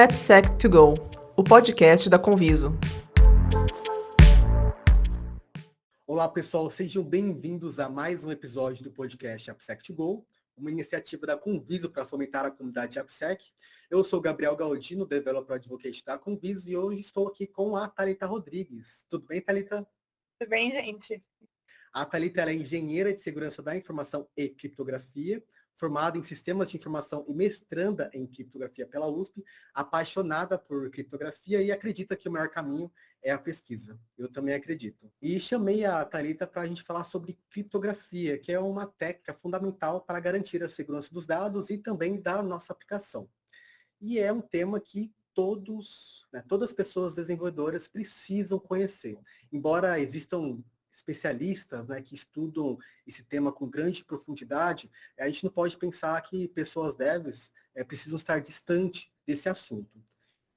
AppSec2Go, o podcast da Conviso. Olá, pessoal, sejam bem-vindos a mais um episódio do podcast AppSec2Go, uma iniciativa da Conviso para fomentar a comunidade AppSec. Eu sou Gabriel Galdino, Developer Advocate da Conviso, e hoje estou aqui com a Thalita Rodrigues. Tudo bem, Thalita? Tudo bem, gente? A Thalita é engenheira de segurança da informação e criptografia, formada em sistemas de informação e mestranda em criptografia pela USP, apaixonada por criptografia e acredita que o maior caminho é a pesquisa. Eu também acredito. E chamei a Thalita para a gente falar sobre criptografia, que é uma técnica fundamental para garantir a segurança dos dados e também da nossa aplicação. E é um tema que todas as pessoas desenvolvedoras precisam conhecer. Embora existam especialistas, que estudam esse tema com grande profundidade, a gente não pode pensar que pessoas devs precisam estar distante desse assunto.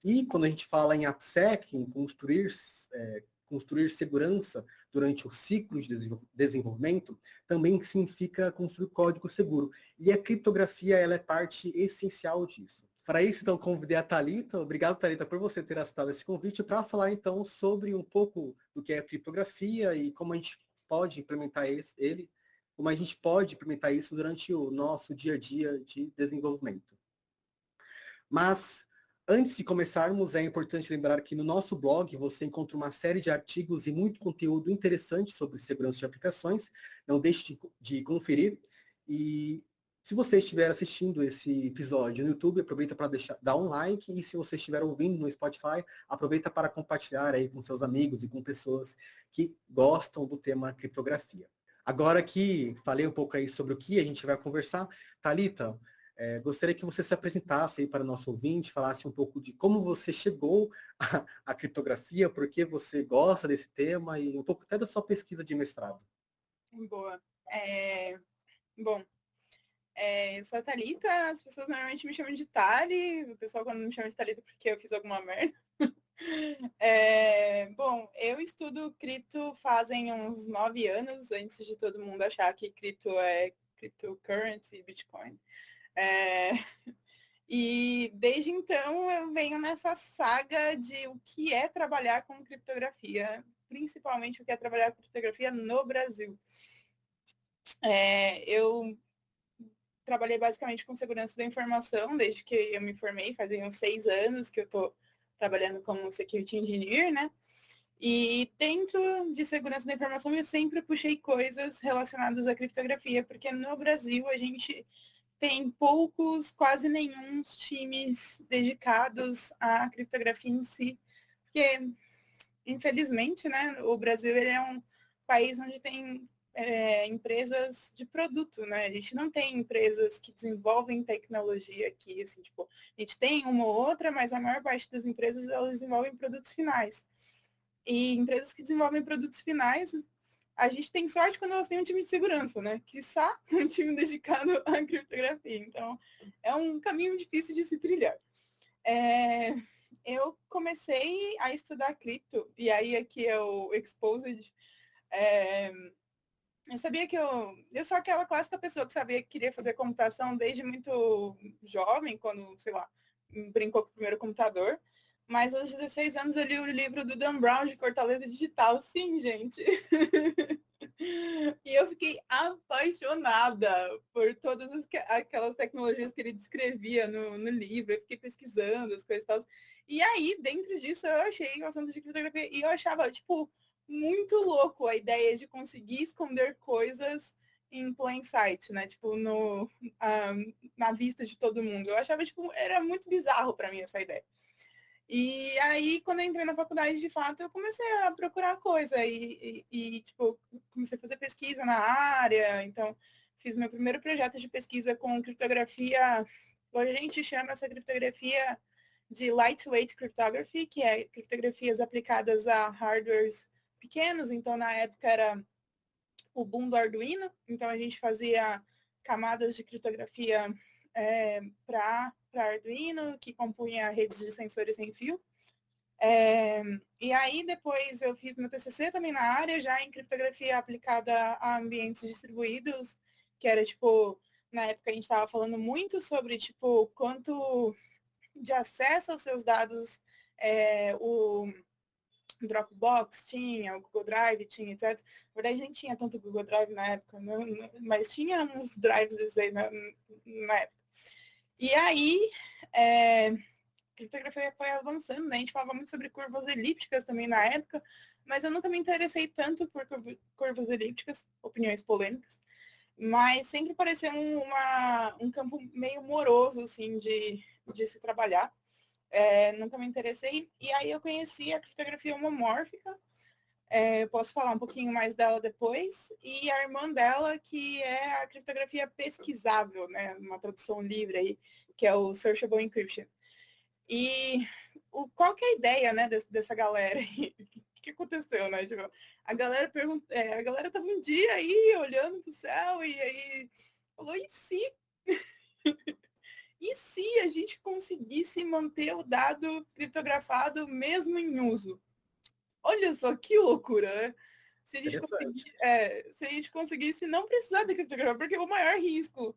E quando a gente fala em AppSec, em construir segurança durante o ciclo de desenvolvimento, também significa construir código seguro. E a criptografia ela é parte essencial disso. Para isso, então, convidei a Thalita. Obrigado, Thalita, por você ter aceitado esse convite para falar, então, sobre um pouco do que é a criptografia e como a gente pode implementar como a gente pode implementar isso durante o nosso dia a dia de desenvolvimento. Mas, antes de começarmos, é importante lembrar que no nosso blog você encontra uma série de artigos e muito conteúdo interessante sobre segurança de aplicações. Não deixe de conferir. E se você estiver assistindo esse episódio no YouTube, aproveita para dar um like. E se você estiver ouvindo no Spotify, aproveita para compartilhar aí com seus amigos e com pessoas que gostam do tema criptografia. Agora que falei um pouco aí sobre o que a gente vai conversar, Thalita, gostaria que você se apresentasse aí para o nosso ouvinte, falasse um pouco de como você chegou à criptografia, por que você gosta desse tema e um pouco até da sua pesquisa de mestrado. Boa. Eu sou a Thalita, as pessoas normalmente me chamam de Thali, o pessoal quando me chama de Thalita porque eu fiz alguma merda. Eu estudo cripto fazem uns 9 anos, antes de todo mundo achar que cripto é cryptocurrency, Bitcoin. E desde então eu venho nessa saga de o que é trabalhar com criptografia, principalmente o que é trabalhar com criptografia no Brasil. Eu trabalhei basicamente com segurança da informação desde que eu me formei, fazem uns 6 anos que eu estou trabalhando como Security Engineer, né? E dentro de segurança da informação eu sempre puxei coisas relacionadas à criptografia, porque no Brasil a gente tem poucos, quase nenhum times dedicados à criptografia em si, porque infelizmente, né, o Brasil ele é um país onde tem empresas de produto, né? A gente não tem empresas que desenvolvem tecnologia aqui, assim, tipo, a gente tem uma ou outra, mas a maior parte das empresas, elas desenvolvem produtos finais. E empresas que desenvolvem produtos finais, a gente tem sorte quando elas têm um time de segurança, né? Quiçá um time dedicado à criptografia. Então, é um caminho difícil de se trilhar. Eu comecei a estudar cripto, e aí aqui é o Exposed. Eu sabia que eu sou aquela clássica pessoa que sabia que queria fazer computação desde muito jovem, quando, sei lá, brincou com o primeiro computador. Mas aos 16 anos eu li o livro do Dan Brown de Fortaleza Digital. Sim, gente. E eu fiquei apaixonada por todas aquelas tecnologias que ele descrevia no livro. Eu fiquei pesquisando as coisas e tal. E aí, dentro disso, eu achei o assunto de criptografia. E eu achava, tipo, muito louco a ideia de conseguir esconder coisas em plain sight, né? Tipo, na vista de todo mundo. Eu achava, tipo, era muito bizarro para mim essa ideia. E aí, quando eu entrei na faculdade, de fato, eu comecei a procurar coisa tipo, comecei a fazer pesquisa na área. Então, fiz meu primeiro projeto de pesquisa com criptografia. Hoje a gente chama essa criptografia de lightweight cryptography, que é criptografias aplicadas a hardwares pequenos. Então, na época, era o boom do Arduino. Então, a gente fazia camadas de criptografia para Arduino, que compunha redes de sensores sem fio. E aí, depois, eu fiz meu TCC também na área, já em criptografia aplicada a ambientes distribuídos, que era, tipo, na época a gente estava falando muito sobre, tipo, quanto de acesso aos seus dados, o Dropbox tinha, o Google Drive tinha, etc. Na verdade, nem tinha tanto Google Drive na época, mas tinha uns drives desses aí na época. E aí, a criptografia foi avançando, né? A gente falava muito sobre curvas elípticas também na época, mas eu nunca me interessei tanto por curvas elípticas, opiniões polêmicas, mas sempre pareceu um campo meio moroso, assim, de se trabalhar. Nunca me interessei. E aí eu conheci a criptografia homomórfica. Eu posso falar um pouquinho mais dela depois. E a irmã dela, que é a criptografia pesquisável, né? Uma tradução livre aí, que é o Searchable Encryption. E qual que é a ideia, né, dessa galera aí? O que aconteceu, né? Tipo, a galera a galera tava um dia aí olhando pro céu e aí falou, e se? E se a gente conseguisse manter o dado criptografado mesmo em uso? Olha só que loucura, né? Se a gente conseguisse não precisar de criptografia, porque o maior risco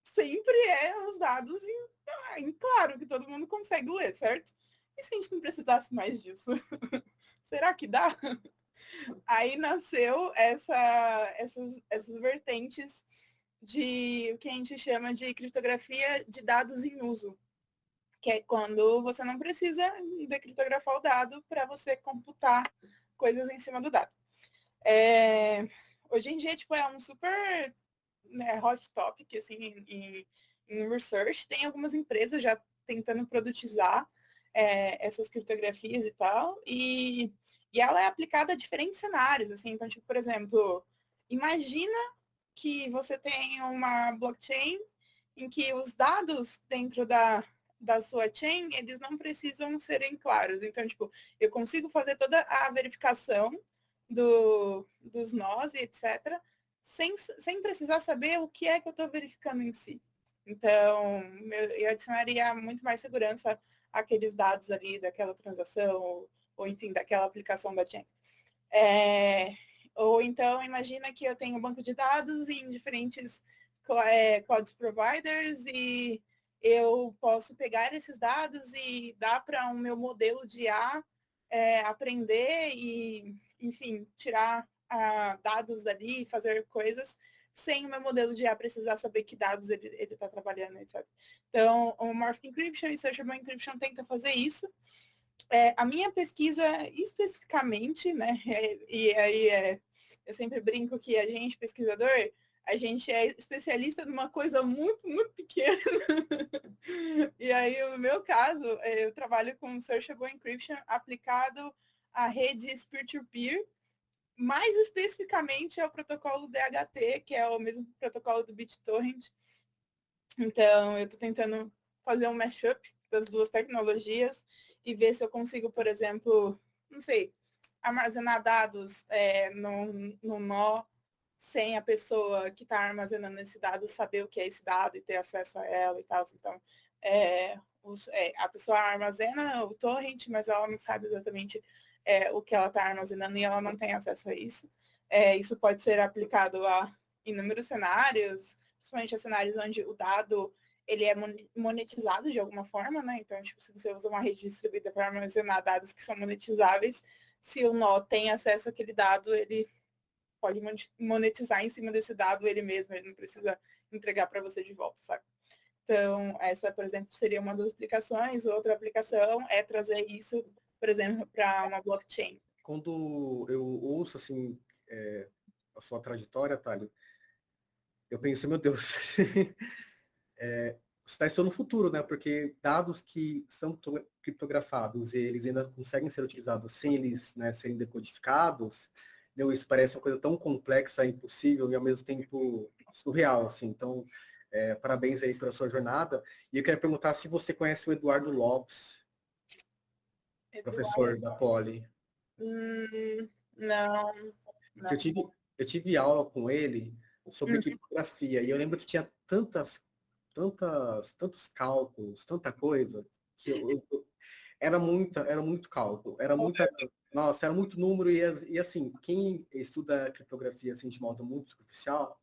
sempre é os dados em claro, que todo mundo consegue ler, certo? E se a gente não precisasse mais disso? Será que dá? Aí nasceu essas vertentes de o que a gente chama de criptografia de dados em uso, que é quando você não precisa decriptografar o dado para você computar coisas em cima do dado. Hoje em dia, tipo, é um super, né, hot topic, assim, em research. Tem algumas empresas já tentando produtizar essas criptografias e tal, e ela é aplicada a diferentes cenários, assim. Então, tipo, por exemplo, imagina que você tem uma blockchain em que os dados dentro da sua chain, eles não precisam serem claros. Então, tipo, eu consigo fazer toda a verificação dos nós e etc., sem precisar saber o que é que eu estou verificando em si. Então, eu adicionaria muito mais segurança àqueles dados ali daquela transação, ou enfim, daquela aplicação da chain. Ou então, imagina que eu tenho um banco de dados em diferentes cloud providers e eu posso pegar esses dados e dar para o meu modelo de IA aprender e, enfim, tirar dados dali, fazer coisas sem o meu modelo de IA precisar saber que dados ele está trabalhando, etc. Então, o Morphic Encryption e Searchable Encryption tenta fazer isso. A minha pesquisa especificamente, né, e aí eu sempre brinco que a gente, pesquisador, a gente é especialista numa coisa muito, muito pequena. E aí, no meu caso, eu trabalho com Searchable Encryption aplicado à rede peer-to-peer, mais especificamente ao protocolo DHT, que é o mesmo protocolo do BitTorrent. Então, eu estou tentando fazer um mashup das duas tecnologias e ver se eu consigo, por exemplo, não sei, armazenar dados no nó sem a pessoa que está armazenando esse dado saber o que é esse dado e ter acesso a ela e tal. Então, a pessoa armazena o torrent, mas ela não sabe exatamente o que ela está armazenando e ela não tem acesso a isso. Isso pode ser aplicado a inúmeros cenários, principalmente a cenários onde o dado ele é monetizado de alguma forma, né? Então, tipo, se você usa uma rede distribuída para armazenar dados que são monetizáveis, se o nó tem acesso àquele dado, ele pode monetizar em cima desse dado ele mesmo, ele não precisa entregar para você de volta, sabe? Então, essa, por exemplo, seria uma das aplicações. Outra aplicação é trazer isso, por exemplo, para uma blockchain. Quando eu ouço, assim, a sua trajetória, Thalio, eu penso, meu Deus, você está estudando no futuro, né? Porque dados que são criptografados e eles ainda conseguem ser utilizados sem eles, né, serem decodificados, isso parece uma coisa tão complexa, impossível e ao mesmo tempo surreal, assim. Então, parabéns aí pela sua jornada. E eu quero perguntar se você conhece o Eduardo Lopes, professor da Poli. Não. Eu tive aula com ele sobre criptografia e eu lembro que tinha tantos cálculos, tanta coisa, que era muito cálculo, nossa, era muito número e assim, quem estuda criptografia assim, de modo muito superficial,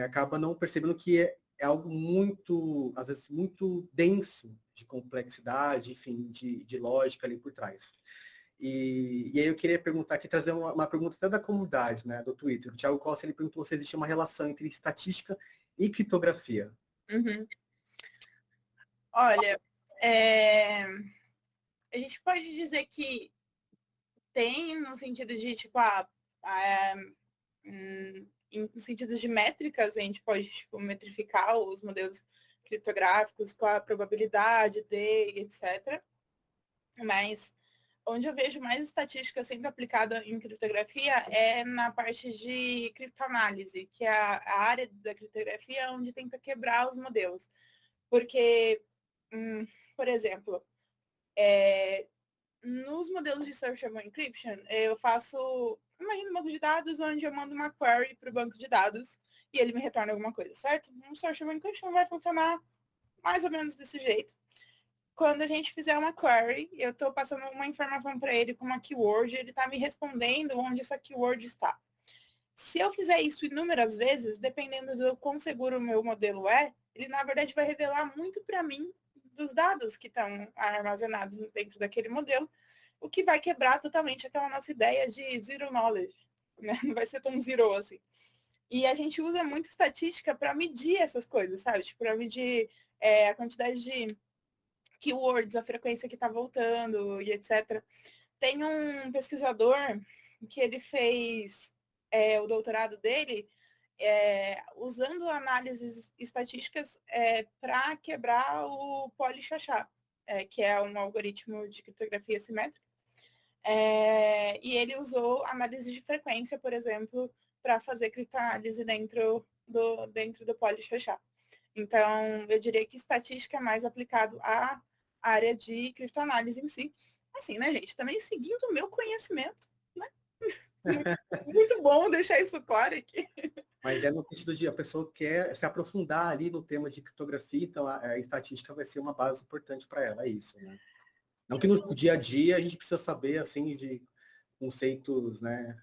acaba não percebendo que é algo muito, às vezes, muito denso de complexidade, enfim, de lógica ali por trás. E aí eu queria perguntar aqui, trazer uma pergunta até da comunidade, né, do Twitter. O Thiago Costa, ele perguntou se existe uma relação entre estatística e criptografia. Uhum. Olha, a gente pode dizer que tem no sentido de, tipo, em sentido de métricas, a gente pode, tipo, metrificar os modelos criptográficos com a probabilidade de, etc. Mas onde eu vejo mais estatística sendo aplicada em criptografia é na parte de criptoanálise, que é a área da criptografia onde tenta quebrar os modelos. Porque, por exemplo, nos modelos de Searchable Encryption, eu faço, imagina um banco de dados onde eu mando uma query para o banco de dados e ele me retorna alguma coisa, certo? Um Searchable Encryption vai funcionar mais ou menos desse jeito. Quando a gente fizer uma query, eu estou passando uma informação para ele com uma keyword, ele está me respondendo onde essa keyword está. Se eu fizer isso inúmeras vezes, dependendo do quão seguro o meu modelo é, ele, na verdade, vai revelar muito para mim dos dados que estão armazenados dentro daquele modelo, o que vai quebrar totalmente aquela nossa ideia de zero knowledge, né? Não vai ser tão zero assim. E a gente usa muito estatística para medir essas coisas, sabe? Tipo, para medir a quantidade de keywords, a frequência que está voltando e etc. Tem um pesquisador que ele fez o doutorado dele usando análises estatísticas para quebrar o Poly-Chachá, que é um algoritmo de criptografia simétrica. E ele usou análise de frequência, por exemplo, para fazer criptoanálise dentro do Poly-Chachá. Então, eu diria que estatística é mais aplicado à área de criptoanálise em si. Assim, né, gente? Também seguindo o meu conhecimento, né? Muito bom deixar isso claro aqui. Mas é no sentido de a pessoa quer se aprofundar ali no tema de criptografia, então a estatística vai ser uma base importante para ela, é isso, né? Não que no dia a dia a gente precisa saber, assim, de conceitos, né,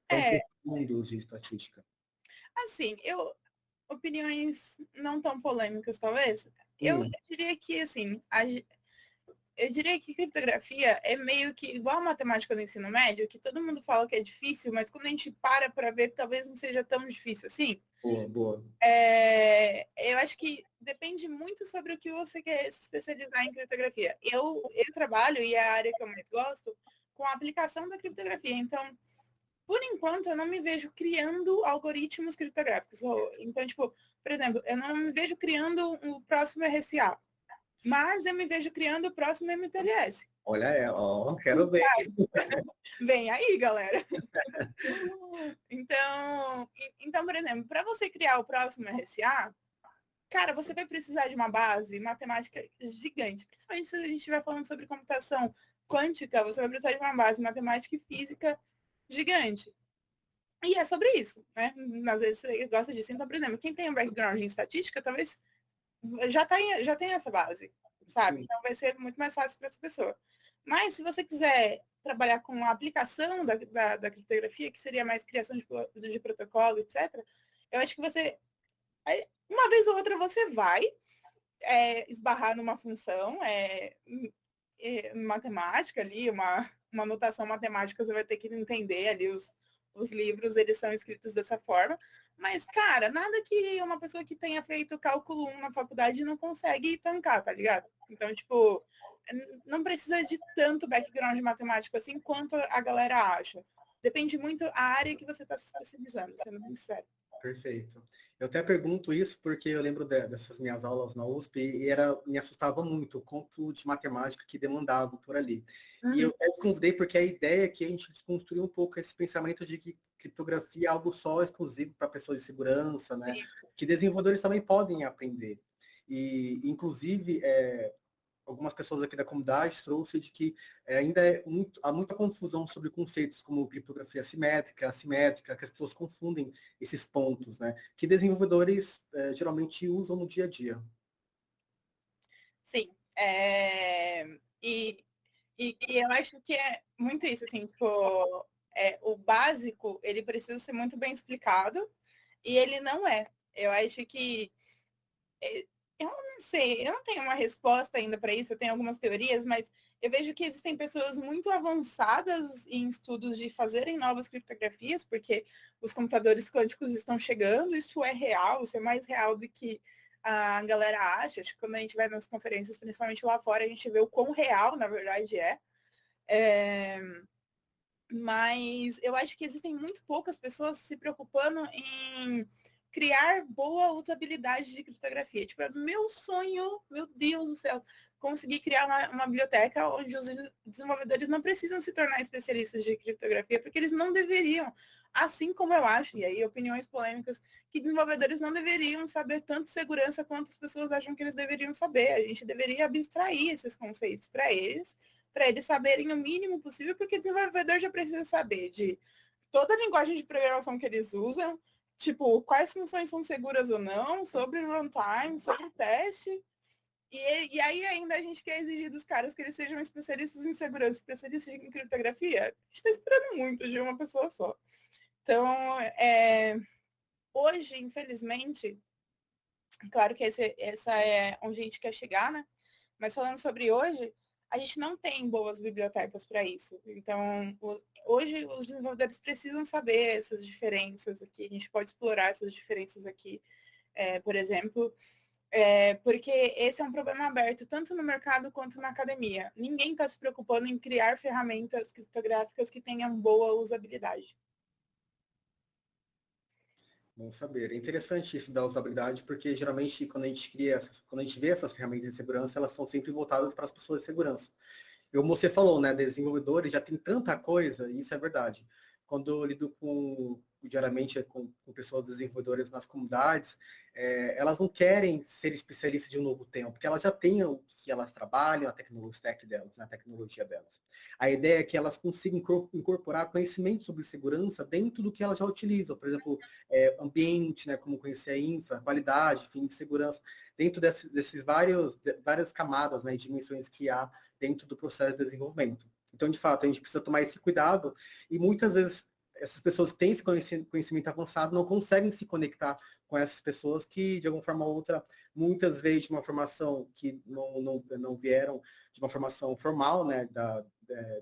tão profundos de estatística. Assim, opiniões não tão polêmicas, talvez. Eu diria que, assim, eu diria que criptografia é meio que igual a matemática do ensino médio, que todo mundo fala que é difícil, mas quando a gente para ver, talvez não seja tão difícil assim. Boa, boa. Eu acho que depende muito sobre o que você quer se especializar em criptografia. Eu trabalho, e é a área que eu mais gosto, com a aplicação da criptografia. Então, por enquanto, eu não me vejo criando algoritmos criptográficos. Então, tipo, por exemplo, eu não me vejo criando o próximo RSA, mas eu me vejo criando o próximo MTLS. Olha, quero ver. Vem aí, galera. Então, por exemplo, para você criar o próximo RSA, cara, você vai precisar de uma base matemática gigante. Principalmente se a gente estiver falando sobre computação quântica, você vai precisar de uma base matemática e física gigante. E é sobre isso, né? Às vezes você gosta disso. Então, por exemplo, quem tem um background em estatística, talvez já tem essa base, sabe? Então vai ser muito mais fácil para essa pessoa. Mas se você quiser trabalhar com a aplicação da criptografia, que seria mais criação de protocolo, etc., eu acho que você, uma vez ou outra, você vai esbarrar numa função matemática ali, uma notação matemática, você vai ter que entender ali os livros, eles são escritos dessa forma. Mas, cara, nada que uma pessoa que tenha feito cálculo 1 na faculdade não consegue tancar, tá ligado? Então, tipo, não precisa de tanto background matemático assim quanto a galera acha. Depende muito da área que você está se especializando, sendo bem sincero. Perfeito. Eu até pergunto isso porque eu lembro dessas minhas aulas na USP e me assustava muito o quanto de matemática que demandava por ali. E eu até convidei porque a ideia é que a gente desconstruir um pouco esse pensamento de que criptografia é algo só exclusivo para pessoas de segurança, né? Que desenvolvedores também podem aprender. E, inclusive, algumas pessoas aqui da comunidade trouxe de que ainda há muita confusão sobre conceitos como criptografia simétrica, assimétrica, que as pessoas confundem esses pontos, né? Que desenvolvedores geralmente usam no dia a dia. Sim. E eu acho que é muito isso, assim, tipo, o básico, ele precisa ser muito bem explicado, e ele não é. Eu acho que eu não sei, eu não tenho uma resposta ainda para isso, eu tenho algumas teorias, mas eu vejo que existem pessoas muito avançadas em estudos de fazerem novas criptografias, porque os computadores quânticos estão chegando, isso é real, isso é mais real do que a galera acha. Acho que quando a gente vai nas conferências, principalmente lá fora, a gente vê o quão real, na verdade, mas eu acho que existem muito poucas pessoas se preocupando em criar boa usabilidade de criptografia. Tipo, é meu sonho, meu Deus do céu, conseguir criar uma biblioteca onde os desenvolvedores não precisam se tornar especialistas de criptografia, porque eles não deveriam. Assim como eu acho, e aí opiniões polêmicas, que desenvolvedores não deveriam saber tanto segurança quanto as pessoas acham que eles deveriam saber. A gente deveria abstrair esses conceitos para eles saberem o mínimo possível, porque o desenvolvedor já precisa saber de toda a linguagem de programação que eles usam, tipo, quais funções são seguras ou não, sobre runtime, sobre teste. E aí ainda a gente quer exigir dos caras que eles sejam especialistas em segurança, especialistas em criptografia. A gente está esperando muito de uma pessoa só. Então, hoje, infelizmente, claro que essa é onde a gente quer chegar, né? Mas falando sobre hoje, a gente não tem boas bibliotecas para isso. Então, hoje os desenvolvedores precisam saber essas diferenças aqui. A gente pode explorar essas diferenças aqui, por exemplo, porque esse é um problema aberto tanto no mercado quanto na academia. Ninguém está se preocupando em criar ferramentas criptográficas que tenham boa usabilidade. Bom saber. É interessante isso da usabilidade, porque geralmente quando a gente quando a gente vê essas ferramentas de segurança, elas são sempre voltadas para as pessoas de segurança. E como você falou, né, desenvolvedores já tem tanta coisa, e isso é verdade. Quando eu lido diariamente com pessoas desenvolvedoras nas comunidades, elas não querem ser especialistas de um novo tema, porque elas já têm o que elas trabalham, a tecnologia stack delas, né, a tecnologia delas. A ideia é que elas consigam incorporar conhecimento sobre segurança dentro do que elas já utilizam, por exemplo, ambiente, né, como conhecer a infra, qualidade, fim de segurança, dentro desses várias camadas, né, e dimensões que há dentro do processo de desenvolvimento. Então, de fato, a gente precisa tomar esse cuidado e muitas vezes essas pessoas que têm esse conhecimento avançado não conseguem se conectar com essas pessoas que, de alguma forma ou outra, muitas vezes de uma formação que não vieram de uma formação formal, né, da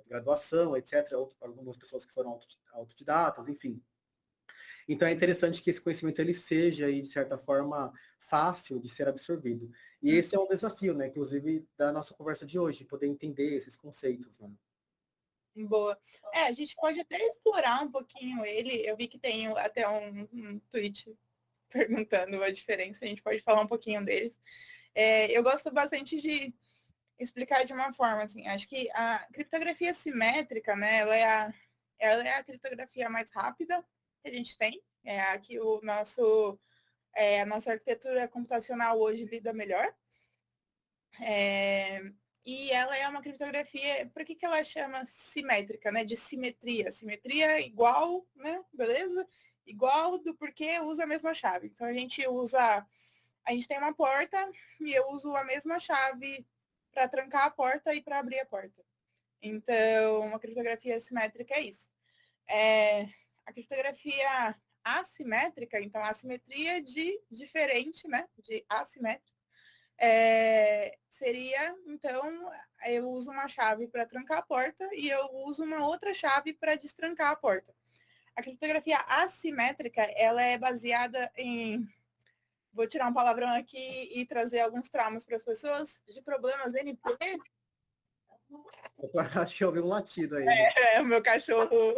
graduação, etc., algumas pessoas que foram autodidatas, enfim. Então é interessante que esse conhecimento ele seja, de certa forma, fácil de ser absorvido. E esse é um desafio, né, inclusive, da nossa conversa de hoje, poder entender esses conceitos. Né? Boa. A gente pode até explorar um pouquinho ele. Eu vi que tem até um tweet perguntando a diferença. A gente pode falar um pouquinho deles. Eu gosto bastante de explicar de uma forma, assim. Acho que a criptografia simétrica, né, ela é a criptografia mais rápida que a gente tem. É a que a nossa arquitetura computacional hoje lida melhor. E ela é uma criptografia, por que ela chama simétrica, né? De simetria. Simetria igual, né? Beleza? Igual do porquê usa a mesma chave. Então a gente tem uma porta e eu uso a mesma chave para trancar a porta e para abrir a porta. Então, uma criptografia simétrica é isso. A criptografia assimétrica, então a simetria de diferente, né? De assimétrico. Seria, então, eu uso uma chave para trancar a porta e eu uso uma outra chave para destrancar a porta. A criptografia assimétrica, ela é baseada em... Vou tirar um palavrão aqui e trazer alguns traumas para as pessoas de problemas NP. Eu acho que eu ouvi um latido aí. O meu cachorro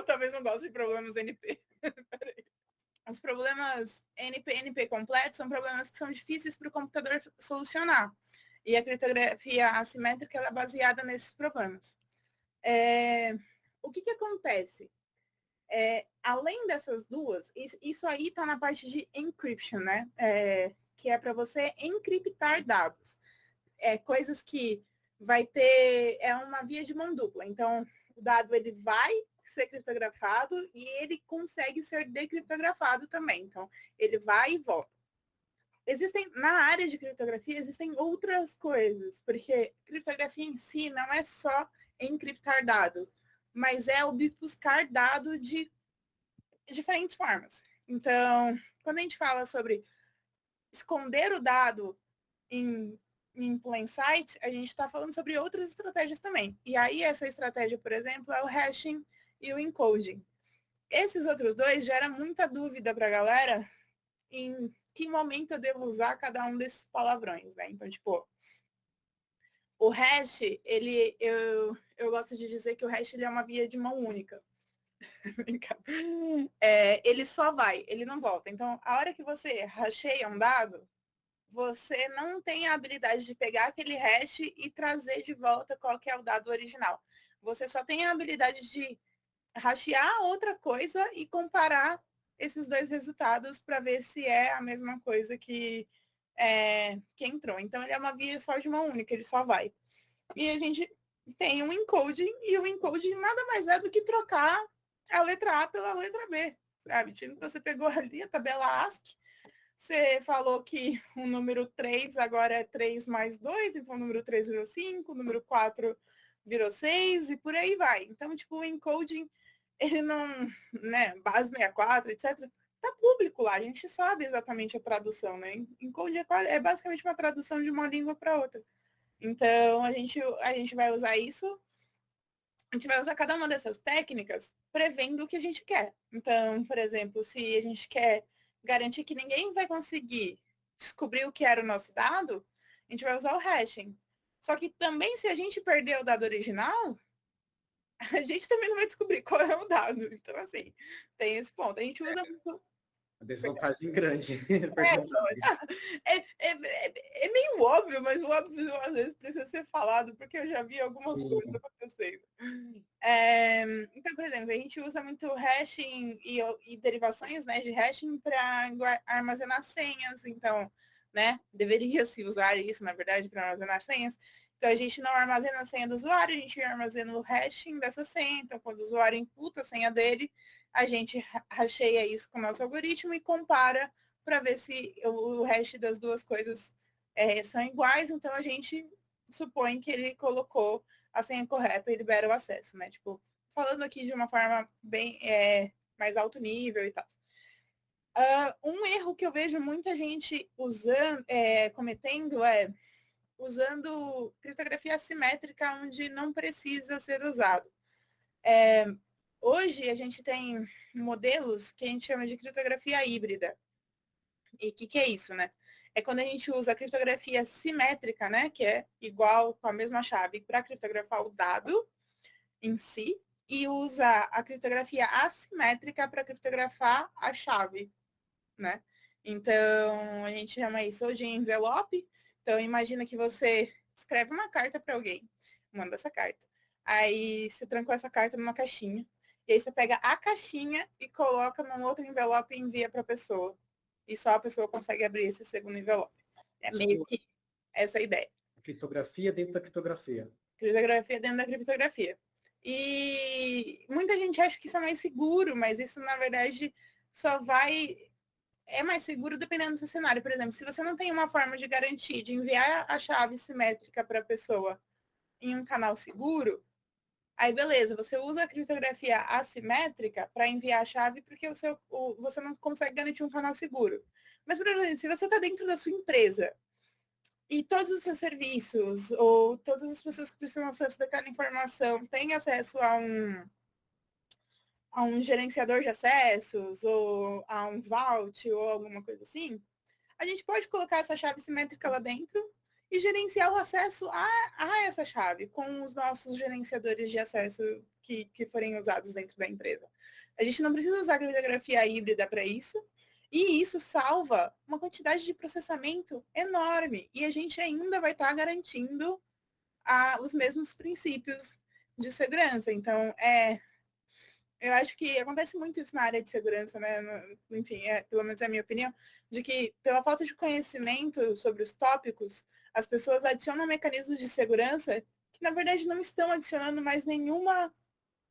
talvez não goste de problemas NP. Os problemas NP completos são problemas que são difíceis para o computador solucionar. E a criptografia assimétrica ela é baseada nesses problemas. O que acontece? Além dessas duas, isso aí está na parte de encryption, né? Que é para você encriptar dados. Coisas que vai ter... É uma via de mão dupla. Então, o dado ele vai ser criptografado e ele consegue ser decriptografado também. Então, ele vai e volta. Na área de criptografia, existem outras coisas, porque criptografia em si não é só encriptar dados, mas é obfuscar dado de diferentes formas. Então, quando a gente fala sobre esconder o dado em plain sight, a gente está falando sobre outras estratégias também. E aí essa estratégia, por exemplo, é o hashing e o encoding. Esses outros dois geram muita dúvida para a galera em que momento eu devo usar cada um desses palavrões, né? Então, tipo, o hash, eu gosto de dizer que o hash ele é uma via de mão única. Ele só vai, ele não volta. Então, a hora que você hasheia um dado, você não tem a habilidade de pegar aquele hash e trazer de volta qual que é o dado original. Você só tem a habilidade de hashear outra coisa e comparar esses dois resultados para ver se é a mesma coisa que entrou. Então, ele é uma via só de mão única, ele só vai. E a gente tem um encoding, e o encoding nada mais é do que trocar a letra A pela letra B, sabe? Tipo, você pegou ali a tabela ASCII, você falou que o número 3 agora é 3 mais 2, então o número 3 virou 5, o número 4 virou 6 e por aí vai. Então, tipo, o encoding, ele não, né, base 64, etc., tá público lá, a gente sabe exatamente a tradução, né? Encoding é basicamente uma tradução de uma língua para outra. Então, a gente vai usar isso, a gente vai usar cada uma dessas técnicas prevendo o que a gente quer. Então, por exemplo, se a gente quer garantir que ninguém vai conseguir descobrir o que era o nosso dado, a gente vai usar o hashing. Só que também, se a gente perder o dado original, a gente também não vai descobrir qual é o dado. Então, assim, tem esse ponto. A gente usa muito. A desvantagem grande. É meio óbvio, mas o óbvio às vezes precisa ser falado, porque eu já vi algumas coisas acontecendo. Então, por exemplo, a gente usa muito hashing e derivações, né, de hashing para armazenar senhas. Então, né, deveria-se usar isso, na verdade, para armazenar senhas. Então, a gente não armazena a senha do usuário, a gente armazena o hashing dessa senha. Então, quando o usuário imputa a senha dele, a gente hasheia isso com o nosso algoritmo e compara para ver se o hash das duas coisas são iguais. Então, a gente supõe que ele colocou a senha correta e libera o acesso, né? Tipo, falando aqui de uma forma bem mais alto nível e tal. Um erro que eu vejo muita gente usando, cometendo é usando criptografia assimétrica onde não precisa ser usado. Hoje a gente tem modelos que a gente chama de criptografia híbrida. E o que é isso, né? É quando a gente usa a criptografia simétrica, né? Que é igual com a mesma chave para criptografar o dado em si, e usa a criptografia assimétrica para criptografar a chave, né? Então, a gente chama isso de envelope. Então, imagina que você escreve uma carta para alguém, manda essa carta. Aí, você trancou essa carta numa caixinha. E aí, você pega a caixinha e coloca num outro envelope e envia para a pessoa. E só a pessoa consegue abrir esse segundo envelope. É meio que essa a ideia. Criptografia dentro da criptografia. Criptografia dentro da criptografia. E muita gente acha que isso é mais seguro, mas isso, na verdade, é mais seguro dependendo do seu cenário. Por exemplo, se você não tem uma forma de garantir, de enviar a chave simétrica para a pessoa em um canal seguro, aí beleza, você usa a criptografia assimétrica para enviar a chave porque você não consegue garantir um canal seguro. Mas, por exemplo, se você está dentro da sua empresa e todos os seus serviços ou todas as pessoas que precisam acesso daquela informação têm acesso a um gerenciador de acessos ou a um vault ou alguma coisa assim, a gente pode colocar essa chave simétrica lá dentro e gerenciar o acesso a essa chave com os nossos gerenciadores de acesso que forem usados dentro da empresa. A gente não precisa usar criptografia híbrida para isso, e isso salva uma quantidade de processamento enorme, e a gente ainda vai estar garantindo os mesmos princípios de segurança. Então, eu acho que acontece muito isso na área de segurança, né? Enfim, pelo menos é a minha opinião, de que pela falta de conhecimento sobre os tópicos, as pessoas adicionam mecanismos de segurança que, na verdade, não estão adicionando mais nenhuma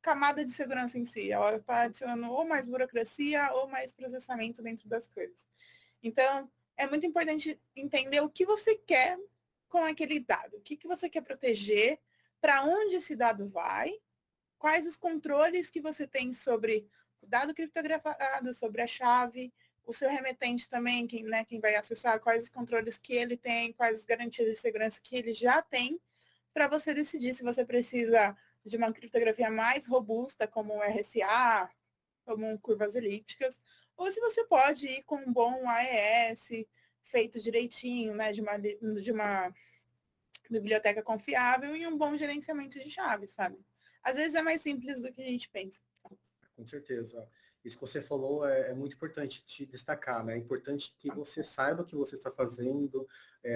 camada de segurança em si. Ela está adicionando ou mais burocracia ou mais processamento dentro das coisas. Então, é muito importante entender o que você quer com aquele dado. O que você quer proteger, para onde esse dado vai, quais os controles que você tem sobre o dado criptografado, sobre a chave, o seu remetente também, quem vai acessar, quais os controles que ele tem, quais as garantias de segurança que ele já tem, para você decidir se você precisa de uma criptografia mais robusta, como o RSA, como curvas elípticas, ou se você pode ir com um bom AES feito direitinho, né, de uma biblioteca confiável e um bom gerenciamento de chaves, sabe? Às vezes é mais simples do que a gente pensa. Com certeza. Isso que você falou é muito importante te destacar, né? É importante que você saiba o que você está fazendo,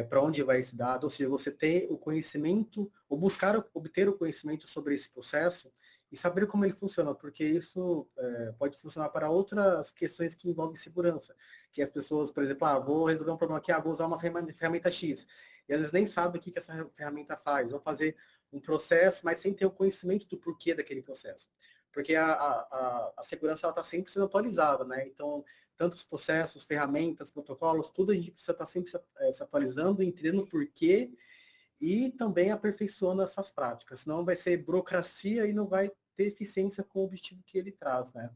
para onde vai esse dado, ou seja, você ter o conhecimento, ou buscar obter o conhecimento sobre esse processo e saber como ele funciona, porque isso pode funcionar para outras questões que envolvem segurança. Que as pessoas, por exemplo, vou resolver um problema aqui, vou usar uma ferramenta X. E às vezes nem sabe o que essa ferramenta faz. Vão fazer um processo, mas sem ter o conhecimento do porquê daquele processo. Porque a segurança está sempre sendo atualizada, né? Então, tantos processos, ferramentas, protocolos, tudo a gente precisa estar sempre se atualizando, entendendo o porquê e também aperfeiçoando essas práticas. Senão vai ser burocracia e não vai ter eficiência com o objetivo que ele traz, né?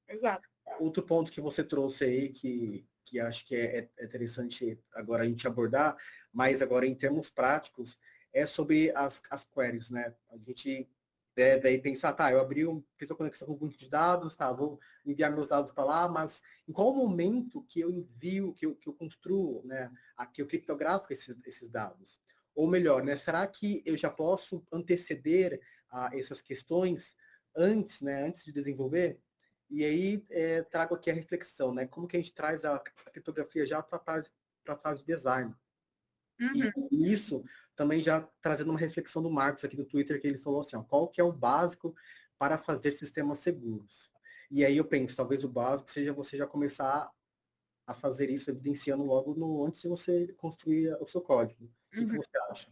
Exato. Outro ponto que você trouxe aí, que acho que é interessante agora a gente abordar, mas agora em termos práticos, é sobre as queries, né? A gente daí pensar, fiz a conexão com um banco de dados, vou enviar meus dados para lá, mas em qual momento que eu envio, que eu construo, né, que eu criptografo esses dados? Ou melhor, né, será que eu já posso anteceder essas questões antes de desenvolver? E aí trago aqui a reflexão, né? Como que a gente traz a criptografia já para a fase de design? Uhum. E isso também já trazendo uma reflexão do Marcos aqui do Twitter, que ele falou assim, qual que é o básico para fazer sistemas seguros? E aí eu penso, talvez o básico seja você já começar a fazer isso evidenciando logo antes de você construir o seu código. O que você acha?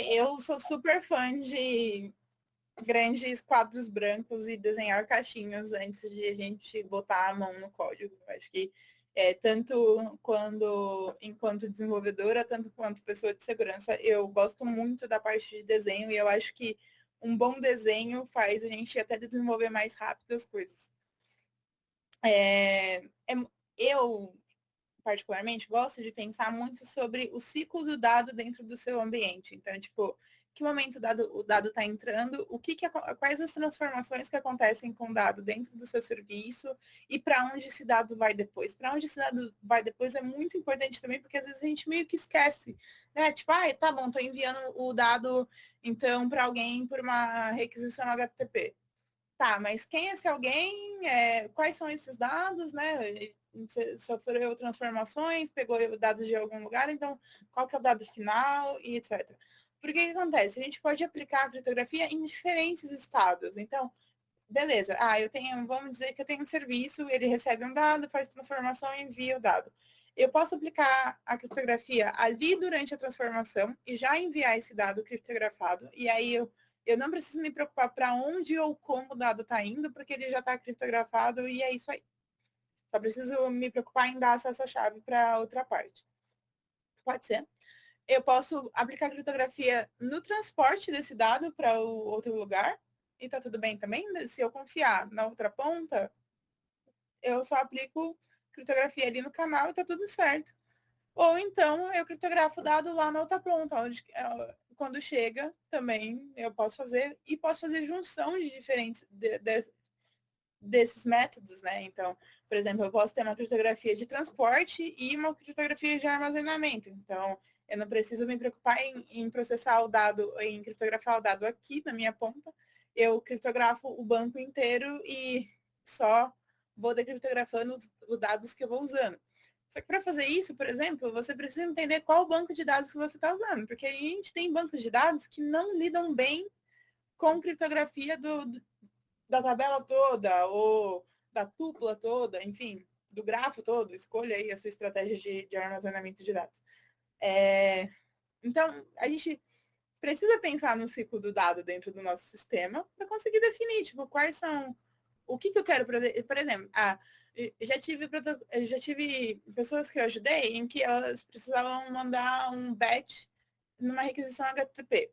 Eu sou super fã de grandes quadros brancos e desenhar caixinhas antes de a gente botar a mão no código. Eu acho que tanto enquanto desenvolvedora, tanto quanto pessoa de segurança, eu gosto muito da parte de desenho e eu acho que um bom desenho faz a gente até desenvolver mais rápido as coisas. Eu, particularmente, gosto de pensar muito sobre o ciclo do dado dentro do seu ambiente. Então, tipo, que momento o dado está entrando, quais as transformações que acontecem com o dado dentro do seu serviço e para onde esse dado vai depois. Para onde esse dado vai depois é muito importante também, porque às vezes a gente meio que esquece, né? Tipo, tá bom, estou enviando o dado, então, para alguém por uma requisição HTTP. Tá, mas quem é esse alguém? Quais são esses dados, né? Sofreu transformações, pegou dados de algum lugar, então qual que é o dado final e etc. Porque o que acontece? A gente pode aplicar a criptografia em diferentes estados. Então, beleza, vamos dizer que eu tenho um serviço, ele recebe um dado, faz transformação e envia o dado. Eu posso aplicar a criptografia ali durante a transformação e já enviar esse dado criptografado, e aí eu não preciso me preocupar para onde ou como o dado está indo, porque ele já está criptografado e é isso aí. Só preciso me preocupar em dar acesso à chave para outra parte. Pode ser. Eu posso aplicar criptografia no transporte desse dado para o outro lugar, e está tudo bem também. Se eu confiar na outra ponta, eu só aplico criptografia ali no canal e está tudo certo. Ou então eu criptografo o dado lá na outra ponta, onde quando chega também eu posso fazer, e posso fazer junção de diferentes desses métodos, né? Então, por exemplo, eu posso ter uma criptografia de transporte e uma criptografia de armazenamento. Então, eu não preciso me preocupar em processar o dado, em criptografar o dado aqui na minha ponta. Eu criptografo o banco inteiro e só vou decriptografando os dados que eu vou usando. Só que para fazer isso, por exemplo, você precisa entender qual banco de dados que você está usando, porque a gente tem bancos de dados que não lidam bem com criptografia da tabela toda, ou da tupla toda, enfim, do grafo todo. Escolha aí a sua estratégia de armazenamento de dados. Então, a gente precisa pensar no ciclo do dado dentro do nosso sistema para conseguir definir, tipo, quais são... O que eu quero, por exemplo, já tive pessoas que eu ajudei em que elas precisavam mandar um batch numa requisição HTTP.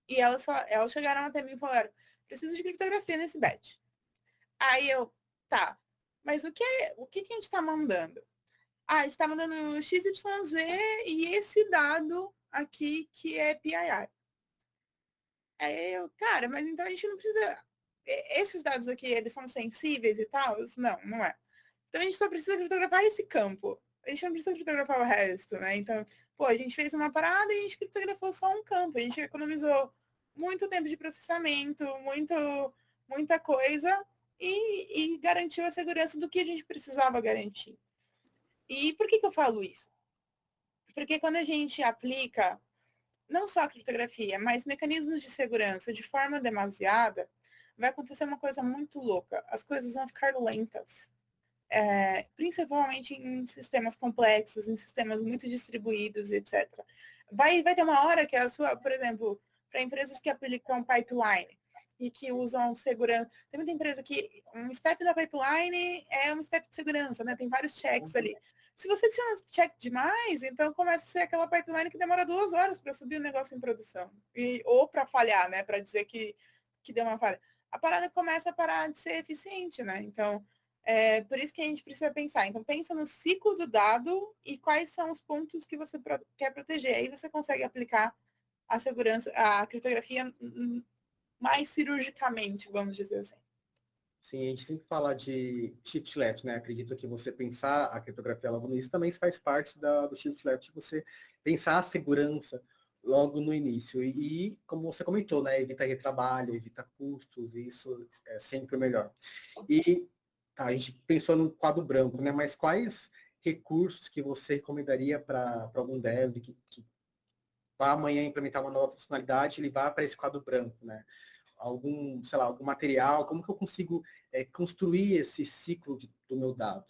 E elas chegaram até mim e falaram, preciso de criptografia nesse batch. Aí eu, tá, mas o que a gente está mandando? A gente está mandando XYZ e esse dado aqui que é PII. Cara, mas então a gente não precisa... Esses dados aqui, eles são sensíveis e tal? Não, não é. Então a gente só precisa criptografar esse campo. A gente não precisa criptografar o resto, né? Então, a gente fez uma parada e a gente criptografou só um campo. A gente economizou muito tempo de processamento, muita coisa e garantiu a segurança do que a gente precisava garantir. E por que eu falo isso? Porque quando a gente aplica não só a criptografia, mas mecanismos de segurança de forma demasiada, vai acontecer uma coisa muito louca. As coisas vão ficar lentas. Principalmente em sistemas complexos, em sistemas muito distribuídos, etc. Vai ter uma hora que por exemplo, para empresas que aplicam pipeline e que usam segurança. Tem muita empresa que um step da pipeline é um step de segurança, né? Tem vários checks ali. Se você adiciona check demais, então começa a ser aquela pipeline que demora 2 horas para subir o negócio em produção. Ou para falhar, né? Para dizer que deu uma falha. A parada começa a parar de ser eficiente, né? Então, por isso que a gente precisa pensar. Então, pensa no ciclo do dado e quais são os pontos que você quer proteger. Aí você consegue aplicar a segurança, a criptografia mais cirurgicamente, vamos dizer assim. Sim, a gente sempre fala de shift left, né? Acredito que você pensar a criptografia logo no início também faz parte do shift left, você pensar a segurança logo no início. E como você comentou, né? Evita retrabalho, evita custos, e isso é sempre o melhor. E tá, a gente pensou no quadro branco, né? Mas quais recursos que você recomendaria para algum dev que vai amanhã implementar uma nova funcionalidade, ele vai para esse quadro branco, né? Algum material, como que eu consigo construir esse ciclo do meu dado?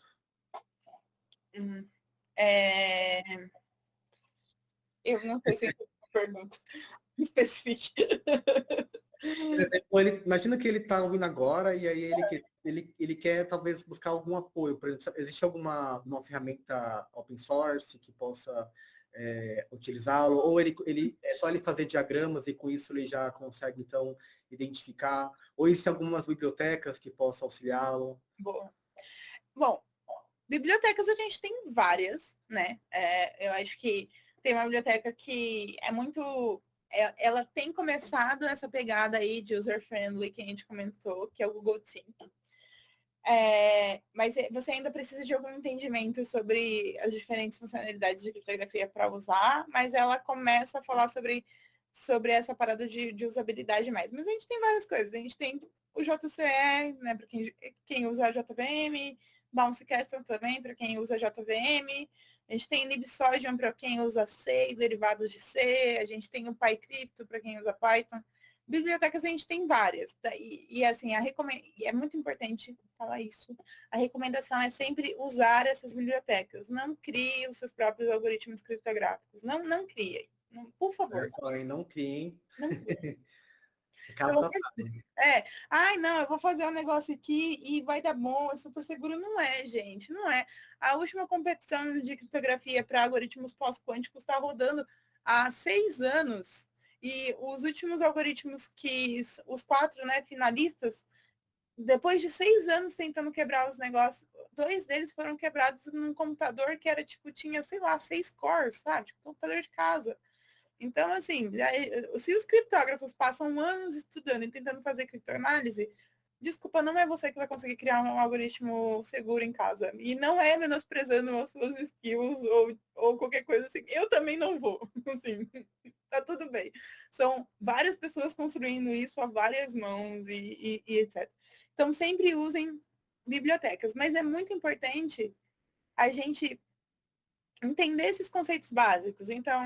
Eu não sei se é uma pergunta específica. Por exemplo, imagina que ele está ouvindo agora e aí ele quer talvez buscar algum apoio. Por exemplo, existe uma ferramenta open source que possa utilizá-lo? Ou é só ele fazer diagramas e com isso ele já consegue, então, identificar? Ou existem algumas bibliotecas que possam auxiliá-lo? Boa. Bom, bibliotecas a gente tem várias, né? Eu acho que tem uma biblioteca que é muito... Ela tem começado essa pegada aí de user-friendly que a gente comentou, que é o Google Think. Mas você ainda precisa de algum entendimento sobre as diferentes funcionalidades de criptografia para usar, mas ela começa a falar sobre essa parada de usabilidade mais. Mas a gente tem várias coisas. A gente tem o JCE, né, para quem usa a JVM, Bounce Castle também, para quem usa JVM. A gente tem libsodium para quem usa C e derivados de C. A gente tem o PyCrypto para quem usa Python. Bibliotecas a gente tem várias. E assim, é muito importante falar isso. A recomendação é sempre usar essas bibliotecas. Não crie os seus próprios algoritmos criptográficos. Não criem. Por favor. Não criem. Não criem. Não, eu vou fazer um negócio aqui e vai dar bom, é super seguro. Não é, gente, não é. A última competição de criptografia para algoritmos pós-quânticos está rodando há 6 anos. E os últimos algoritmos os 4, né, finalistas, depois de 6 anos tentando quebrar os negócios, 2 deles foram quebrados num computador que era, tinha, sei lá, 6 cores, sabe? Computador de casa. Então, assim, se os criptógrafos passam anos estudando e tentando fazer criptoanálise, desculpa, não é você que vai conseguir criar um algoritmo seguro em casa. E não é menosprezando as suas skills ou qualquer coisa assim. Eu também não vou. Assim, tá tudo bem. São várias pessoas construindo isso a várias mãos e etc. Então, sempre usem bibliotecas. Mas é muito importante a gente entender esses conceitos básicos. Então,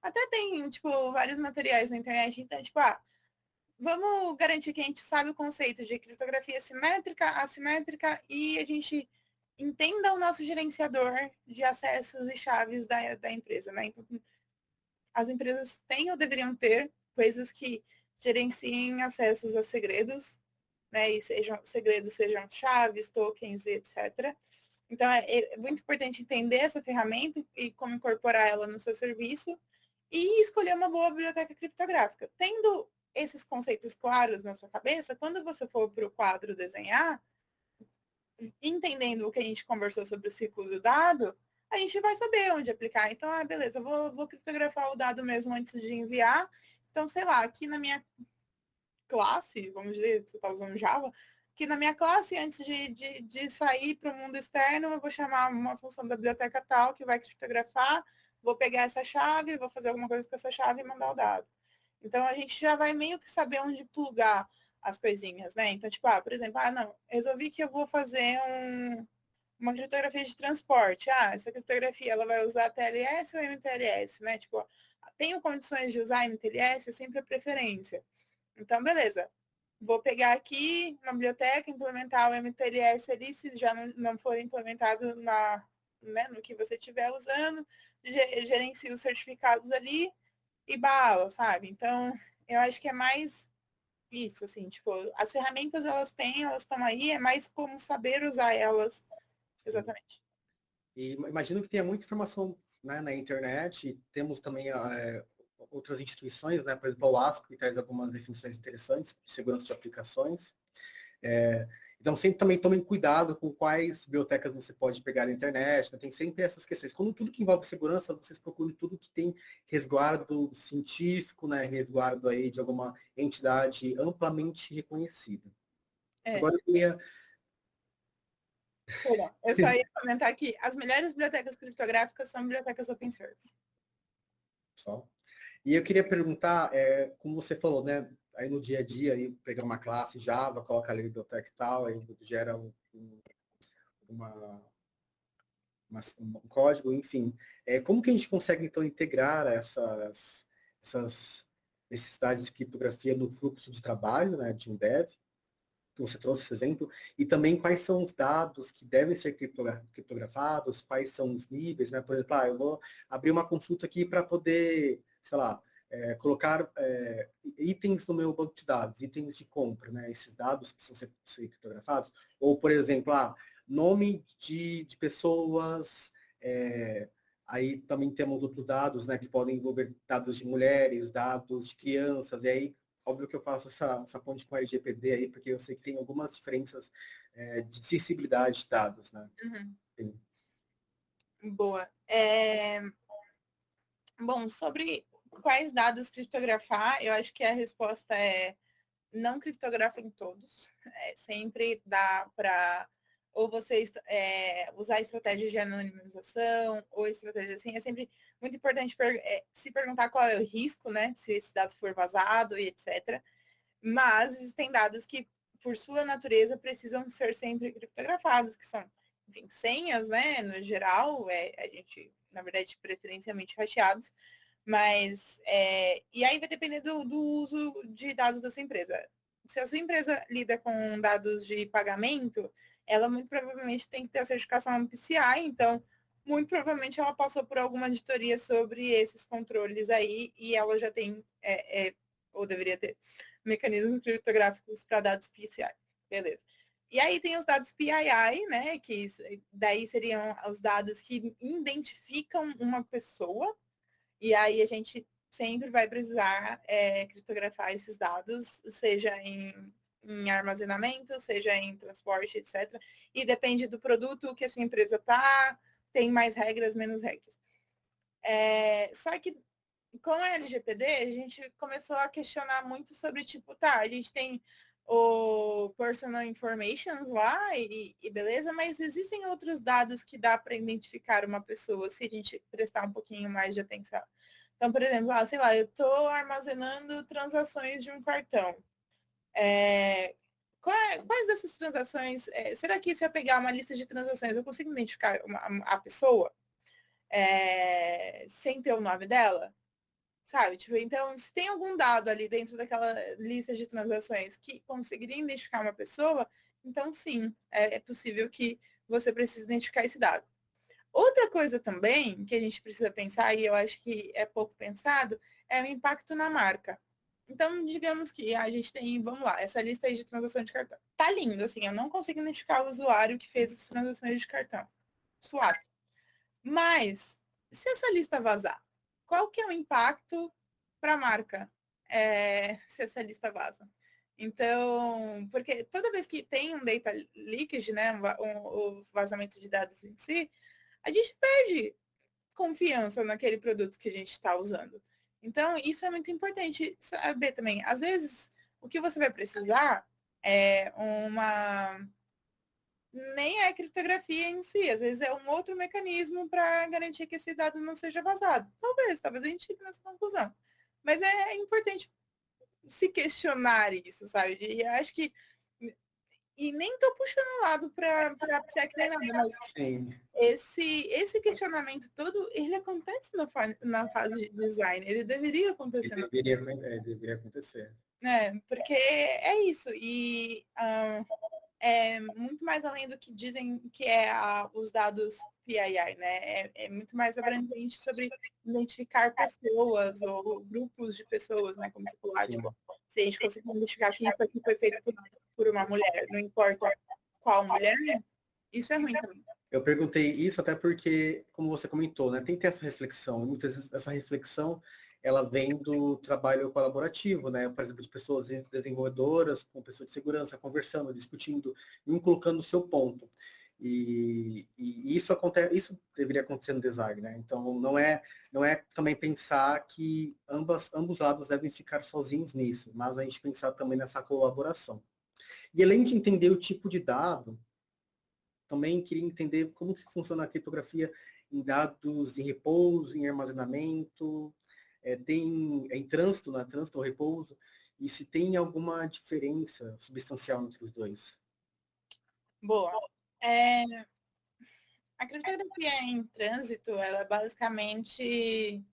até tem, vários materiais na internet. Então, vamos garantir que a gente sabe o conceito de criptografia simétrica, assimétrica e a gente entenda o nosso gerenciador de acessos e chaves da empresa, né? Então, as empresas têm ou deveriam ter coisas que gerenciem acessos a segredos, né? E segredos sejam chaves, tokens, etc. Então, é muito importante entender essa ferramenta e como incorporar ela no seu serviço e escolher uma boa biblioteca criptográfica. Tendo esses conceitos claros na sua cabeça, quando você for para o quadro desenhar, entendendo o que a gente conversou sobre o ciclo do dado, a gente vai saber onde aplicar. Então, beleza, vou criptografar o dado mesmo antes de enviar. Então, sei lá, aqui na minha classe, vamos dizer, você está usando Java, que na minha classe, antes de sair para o mundo externo, eu vou chamar uma função da biblioteca tal que vai criptografar, vou pegar essa chave, vou fazer alguma coisa com essa chave e mandar o dado. Então, a gente já vai meio que saber onde plugar as coisinhas, né? Então, tipo, por exemplo, não, resolvi que eu vou fazer uma criptografia de transporte. Essa criptografia, ela vai usar TLS ou MTLS, né? Tipo, tenho condições de usar MTLS, é sempre a preferência. Então, beleza. Vou pegar aqui na biblioteca, implementar o MTLS ali, se já não for implementado no que você estiver usando, gerencio os certificados ali e bala, sabe? Então, eu acho que é mais isso, assim, tipo, as ferramentas elas estão aí, é mais como saber usar elas. Exatamente. E imagino que tenha muita informação, né, na internet, temos também outras instituições, né, por exemplo, o OASP, que traz algumas definições interessantes de segurança de aplicações. Então, sempre também tomem cuidado com quais bibliotecas você pode pegar na internet, né? Tem sempre essas questões. Quando tudo que envolve segurança, vocês procuram tudo que tem resguardo científico, né, resguardo aí de alguma entidade amplamente reconhecida. Agora eu queria... Eu só ia comentar que as melhores bibliotecas criptográficas são bibliotecas open source. Só. E eu queria perguntar, como você falou, né, aí no dia a dia, aí pegar uma classe Java, coloca ali a biblioteca e tal, aí gera um código, enfim. Como que a gente consegue, então, integrar essas necessidades de criptografia no fluxo de trabalho, né, de um dev? Você trouxe esse exemplo, e também quais são os dados que devem ser criptografados, quais são os níveis, né? Por exemplo, eu vou abrir uma consulta aqui para poder, sei lá, colocar itens no meu banco de dados, itens de compra, né? Esses dados precisam ser criptografados. Ou, por exemplo, nome de pessoas, aí também temos outros dados, né, que podem envolver dados de mulheres, dados de crianças, e aí óbvio que eu faço essa ponte com a LGPD aí, porque eu sei que tem algumas diferenças de sensibilidade de dados, né? Uhum. Boa. Bom, sobre quais dados criptografar, eu acho que a resposta é não criptografem todos. Sempre dá para ou você usar estratégias de anonimização ou estratégias assim. É sempre muito importante se perguntar qual é o risco, né? Se esse dado for vazado e etc. Mas existem dados que, por sua natureza, precisam ser sempre criptografados, que são, enfim, senhas, né? No geral, a gente, na verdade, preferencialmente hasteados. Mas, e aí vai depender do uso de dados da sua empresa. Se a sua empresa lida com dados de pagamento, ela muito provavelmente tem que ter a certificação PCI, então, muito provavelmente ela passou por alguma auditoria sobre esses controles aí e ela já tem, ou deveria ter, mecanismos criptográficos para dados PCI. Beleza. E aí tem os dados PII, né, que daí seriam os dados que identificam uma pessoa, e aí a gente sempre vai precisar criptografar esses dados, seja em armazenamento, seja em transporte, etc. E depende do produto que a sua empresa está, tem mais regras, menos regras. Só que com a LGPD, a gente começou a questionar muito sobre, tipo, a gente tem o personal informations lá e beleza, mas existem outros dados que dá para identificar uma pessoa se a gente prestar um pouquinho mais de atenção. Então, por exemplo, sei lá, eu estou armazenando transações de um cartão. Quais dessas transações, será que se eu pegar uma lista de transações, eu consigo identificar a pessoa sem ter o nome dela? Sabe? Tipo, então, se tem algum dado ali dentro daquela lista de transações que conseguiria identificar uma pessoa, então sim, é possível que você precise identificar esse dado. Outra coisa também que a gente precisa pensar, e eu acho que é pouco pensado, é o impacto na marca. Então, digamos que a gente tem, vamos lá, essa lista aí de transação de cartão. Tá lindo, assim, eu não consigo identificar o usuário que fez as transações de cartão. Suave. Mas, se essa lista vazar, qual que é o impacto para a marca se essa lista vaza? Então, porque toda vez que tem um data leakage, né, o vazamento de dados em si, a gente perde confiança naquele produto que a gente está usando. Então, isso é muito importante saber também. Às vezes, o que você vai precisar é nem é criptografia em si, às vezes é um outro mecanismo para garantir que esse dado não seja vazado. Talvez a gente chegue nessa conclusão. Mas é importante se questionar isso, sabe? E acho que. E nem tô puxando o lado para PSEC nem nada, mas Sim. esse questionamento todo, ele acontece na fase de design, ele deveria acontecer. Deveria acontecer. Porque é isso. E é muito mais além do que dizem que é os dados PII, né? É muito mais abrangente sobre identificar pessoas ou grupos de pessoas, né? Como se falar, tipo, se a gente conseguir identificar que isso aqui foi feito por uma mulher, não importa qual mulher, isso é ruim também. Eu perguntei isso até porque, como você comentou, né? Tem que ter essa reflexão. Muitas vezes essa reflexão ela vem do trabalho colaborativo, né? Por exemplo, de pessoas desenvolvedoras com pessoas de segurança, conversando, discutindo, um colocando o seu ponto. E isso acontece, isso deveria acontecer no design, né? Então não é também pensar que ambos lados devem ficar sozinhos nisso, mas a gente pensar também nessa colaboração. E além de entender o tipo de dado, também queria entender como que funciona a criptografia em dados em repouso, em armazenamento, em trânsito, né? Trânsito ou repouso, e se tem alguma diferença substancial entre os dois. Boa. A criptografia em trânsito, ela é basicamente,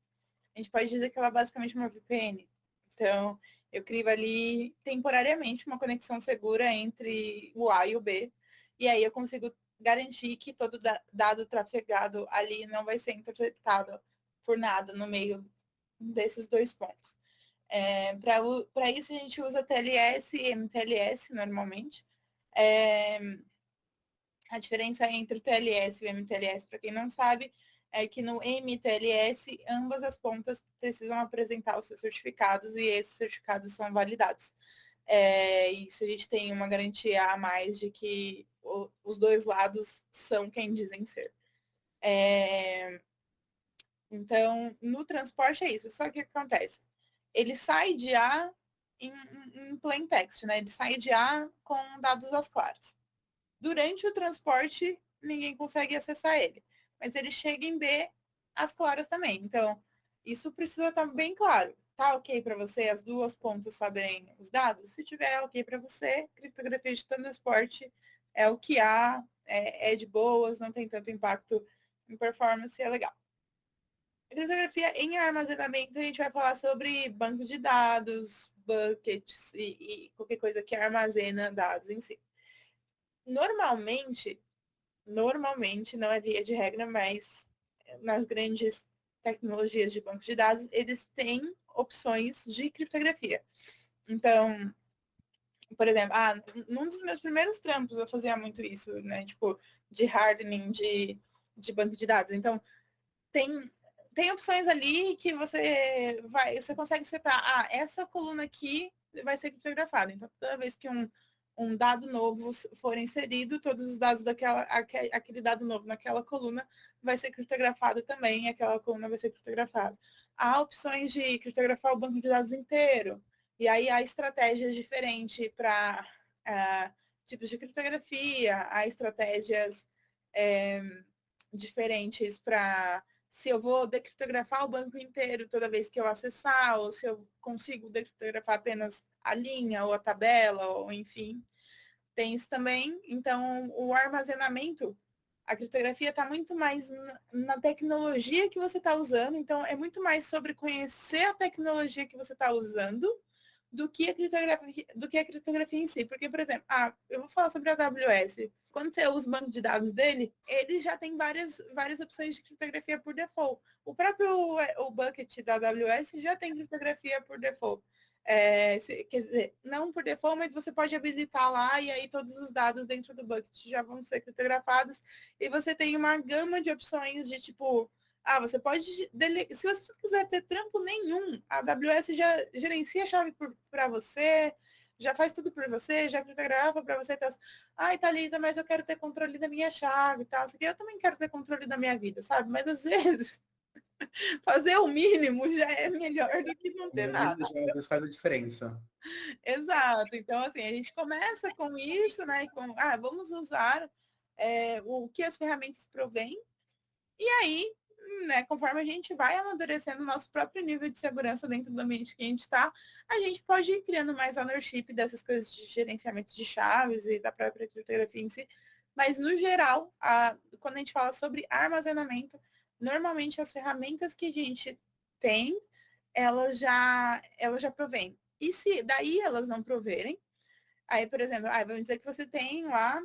a gente pode dizer que ela é basicamente uma VPN. Então, eu crio ali temporariamente uma conexão segura entre o A e o B, e aí eu consigo garantir que todo dado trafegado ali não vai ser interceptado por nada no meio desses dois pontos. Para isso, a gente usa TLS e MTLS normalmente. A diferença entre o TLS e o MTLS, para quem não sabe, é que no MTLS, ambas as pontas precisam apresentar os seus certificados e esses certificados são validados. Isso a gente tem uma garantia a mais de que os dois lados são quem dizem ser. Então, no transporte é isso. Só que o que acontece? Ele sai de A em plain text, né? Ele sai de A com dados às claras. Durante o transporte, ninguém consegue acessar ele. Mas ele chega em B às claras também. Então, isso precisa estar bem claro. Tá ok para você as duas pontas saberem os dados? Se tiver ok para você, criptografia de transporte é o que há, é de boas, não tem tanto impacto em performance, é legal. Criptografia em armazenamento, a gente vai falar sobre banco de dados, buckets e qualquer coisa que armazena dados em si. Normalmente, não é via de regra, mas nas grandes tecnologias de banco de dados, eles têm opções de criptografia. Então, por exemplo, num dos meus primeiros trampos eu fazia muito isso, né? Tipo, de hardening de banco de dados. Então, tem opções ali que você consegue setar, essa coluna aqui vai ser criptografada. Então, toda vez que um dado novo for inserido, todos os dados aquele dado novo naquela coluna vai ser criptografado também, e aquela coluna vai ser criptografada. Há opções de criptografar o banco de dados inteiro, e aí há estratégias diferentes para tipos de criptografia, há estratégias diferentes para se eu vou decriptografar o banco inteiro toda vez que eu acessar, ou se eu consigo decriptografar apenas a linha, ou a tabela, ou enfim. Tem isso também. Então, o armazenamento, a criptografia está muito mais na tecnologia que você está usando. Então, é muito mais sobre conhecer a tecnologia que você está usando do que a criptografia em si. Porque, por exemplo, eu vou falar sobre a AWS. Quando você usa o banco de dados dele, ele já tem várias opções de criptografia por default. O próprio bucket da AWS já tem criptografia por default. Quer dizer, não por default, mas você pode habilitar lá e aí todos os dados dentro do bucket já vão ser criptografados. E você tem uma gama de opções de tipo, você pode, se você não quiser ter trampo nenhum, a AWS já gerencia a chave para você, já faz tudo por você, já criptografa para você. Tá... Ai, Thalisa, mas eu quero ter controle da minha chave e tal. Eu também quero ter controle da minha vida, sabe? Mas às vezes, fazer o mínimo já é melhor do que não ter nada. Já às vezes faz a diferença. Exato. Então, assim, a gente começa com isso, né? Com, vamos usar o que as ferramentas provêm. E aí, né, conforme a gente vai amadurecendo o nosso próprio nível de segurança dentro do ambiente que a gente está, a gente pode ir criando mais ownership dessas coisas de gerenciamento de chaves e da própria criptografia em si. Mas, no geral, quando a gente fala sobre armazenamento, normalmente as ferramentas que a gente tem, elas já provêm. E se daí elas não proverem, aí, por exemplo, vamos dizer que você tem lá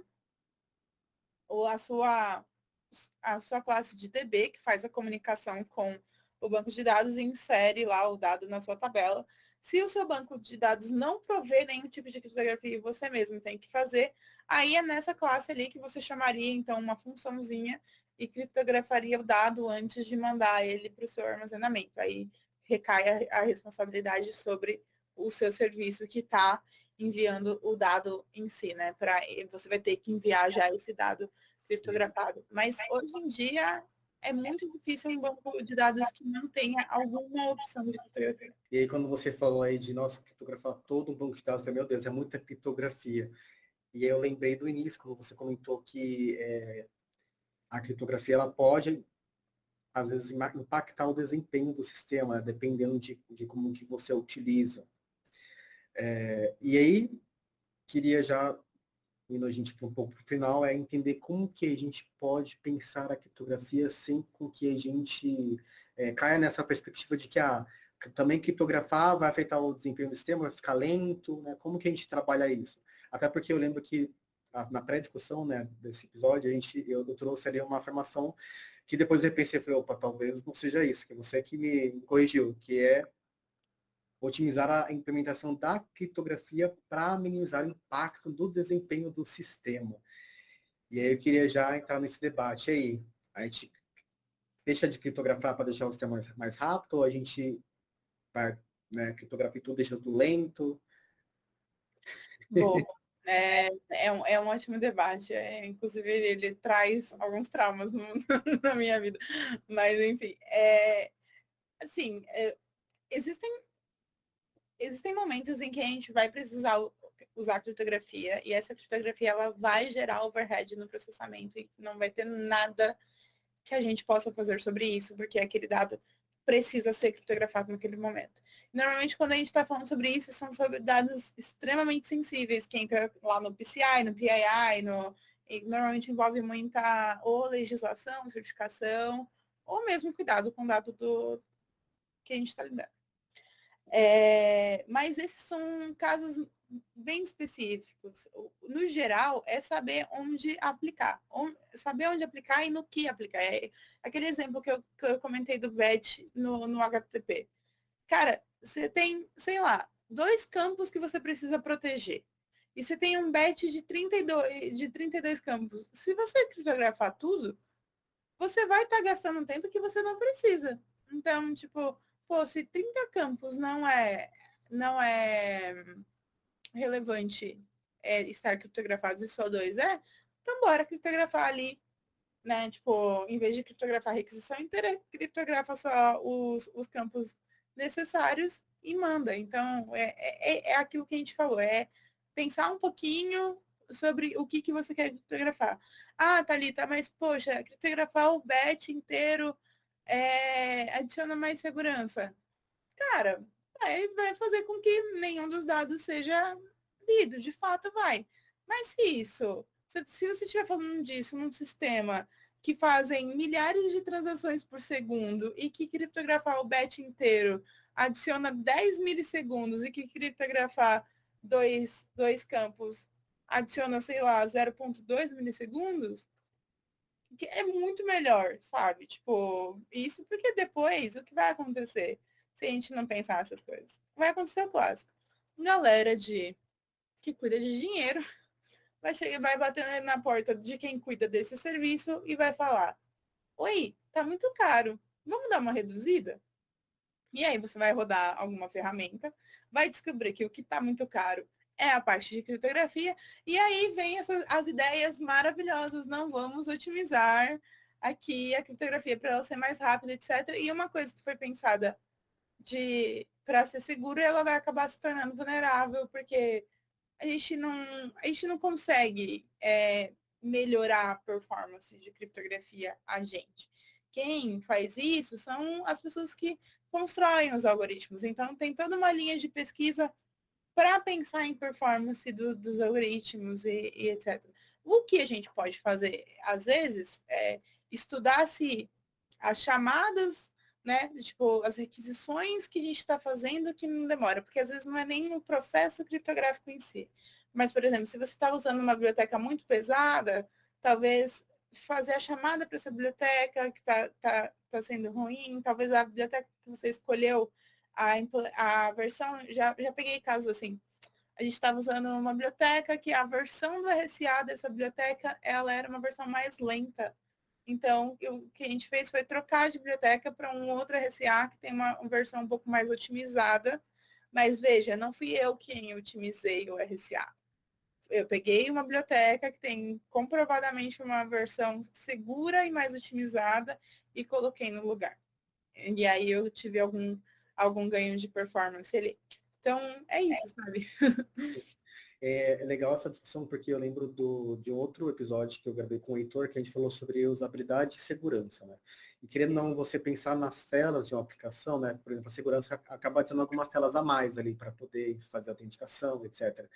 ou a sua classe de DB, que faz a comunicação com o banco de dados e insere lá o dado na sua tabela. Se o seu banco de dados não prover nenhum tipo de criptografia e você mesmo tem que fazer, aí é nessa classe ali que você chamaria, então, uma funçãozinha e criptografaria o dado antes de mandar ele para o seu armazenamento. Aí recai a responsabilidade sobre o seu serviço que está enviando o dado em si, né? Você vai ter que enviar já esse dado criptografado. Mas hoje em dia é muito difícil um banco de dados que não tenha alguma opção de criptografia. E aí quando você falou aí de, nossa, criptografar todo um banco de dados, eu falei, meu Deus, é muita criptografia. E aí eu lembrei do início, quando você comentou que a criptografia ela pode, às vezes, impactar o desempenho do sistema, dependendo de como que você utiliza. E aí, queria já, indo a gente para um pouco para o final, é entender como que a gente pode pensar a criptografia sem com que a gente caia nessa perspectiva de que também criptografar vai afetar o desempenho do sistema, vai ficar lento, né? Como que a gente trabalha isso? Até porque eu lembro que na pré-discussão, né, desse episódio, eu trouxe ali uma afirmação que depois eu pensei, falei, opa, talvez não seja isso, que você que me corrigiu, que é otimizar a implementação da criptografia para minimizar o impacto do desempenho do sistema. E aí eu queria já entrar nesse debate aí. A gente deixa de criptografar para deixar o sistema mais rápido, ou a gente vai, né, criptografar tudo, deixa tudo lento? Bom, é um ótimo debate. Inclusive, ele traz alguns traumas na minha vida. Mas, enfim, assim, existem momentos em que a gente vai precisar usar criptografia e essa criptografia ela vai gerar overhead no processamento e não vai ter nada que a gente possa fazer sobre isso, porque aquele dado precisa ser criptografado naquele momento. Normalmente, quando a gente está falando sobre isso, são sobre dados extremamente sensíveis, que entra lá no PCI, no PII, e normalmente envolve muita ou legislação, certificação, ou mesmo cuidado com o dado que a gente está lidando. Mas esses são casos bem específicos. No geral, é saber onde aplicar. Saber onde aplicar e no que aplicar. Aquele exemplo que eu comentei do batch no HTTP. Cara, você tem, sei lá, 2 campos que você precisa proteger. E você tem um batch de 32 campos. Se você criptografar tudo, você vai estar gastando um tempo que você não precisa. Então, tipo, se 30 campos não é relevante estar criptografados e só 2 então bora criptografar ali, né? Tipo, em vez de criptografar a requisição inteira, criptografa só os campos necessários e manda. Então, é aquilo que a gente falou, pensar um pouquinho sobre o que você quer criptografar. Thalita, mas poxa, criptografar o batch inteiro adiciona mais segurança. Cara, vai fazer com que nenhum dos dados seja lido, de fato vai. Mas se você estiver falando disso num sistema que fazem milhares de transações por segundo e que criptografar o batch inteiro adiciona 10 milissegundos e que criptografar dois campos adiciona, sei lá, 0,2 milissegundos, que é muito melhor, sabe? Tipo, isso porque depois o que vai acontecer se a gente não pensar nessas coisas? Vai acontecer o clássico. Galera que cuida de dinheiro vai bater na porta de quem cuida desse serviço e vai falar: oi, tá muito caro, vamos dar uma reduzida? E aí você vai rodar alguma ferramenta, vai descobrir que o que tá muito caro é a parte de criptografia. E aí vem as ideias maravilhosas, não vamos otimizar aqui a criptografia para ela ser mais rápida, etc. E uma coisa que foi pensada para ser segura, ela vai acabar se tornando vulnerável, porque a gente não consegue melhorar a performance de criptografia a gente. Quem faz isso são as pessoas que constroem os algoritmos. Então, tem toda uma linha de pesquisa para pensar em performance dos algoritmos e etc. O que a gente pode fazer, às vezes, é estudar se as chamadas, né, tipo, as requisições que a gente está fazendo que não demora, porque às vezes não é nem o processo criptográfico em si. Mas, por exemplo, se você está usando uma biblioteca muito pesada, talvez fazer a chamada para essa biblioteca que está sendo ruim, talvez a biblioteca que você escolheu, a versão, já peguei casos assim, a gente estava usando uma biblioteca que a versão do RSA dessa biblioteca, ela era uma versão mais lenta. Então, o que a gente fez foi trocar de biblioteca para um outro RSA que tem uma versão um pouco mais otimizada. Mas veja, não fui eu quem otimizei o RSA. Eu peguei uma biblioteca que tem comprovadamente uma versão segura e mais otimizada e coloquei no lugar. E aí eu tive algum ganho de performance ali. Então, é isso, sabe? É legal essa discussão porque eu lembro de outro episódio que eu gravei com o Heitor, que a gente falou sobre usabilidade e segurança, né? E querendo ou não, você pensar nas telas de uma aplicação, né? Por exemplo, a segurança acaba tendo algumas telas a mais ali para poder fazer a autenticação, etc.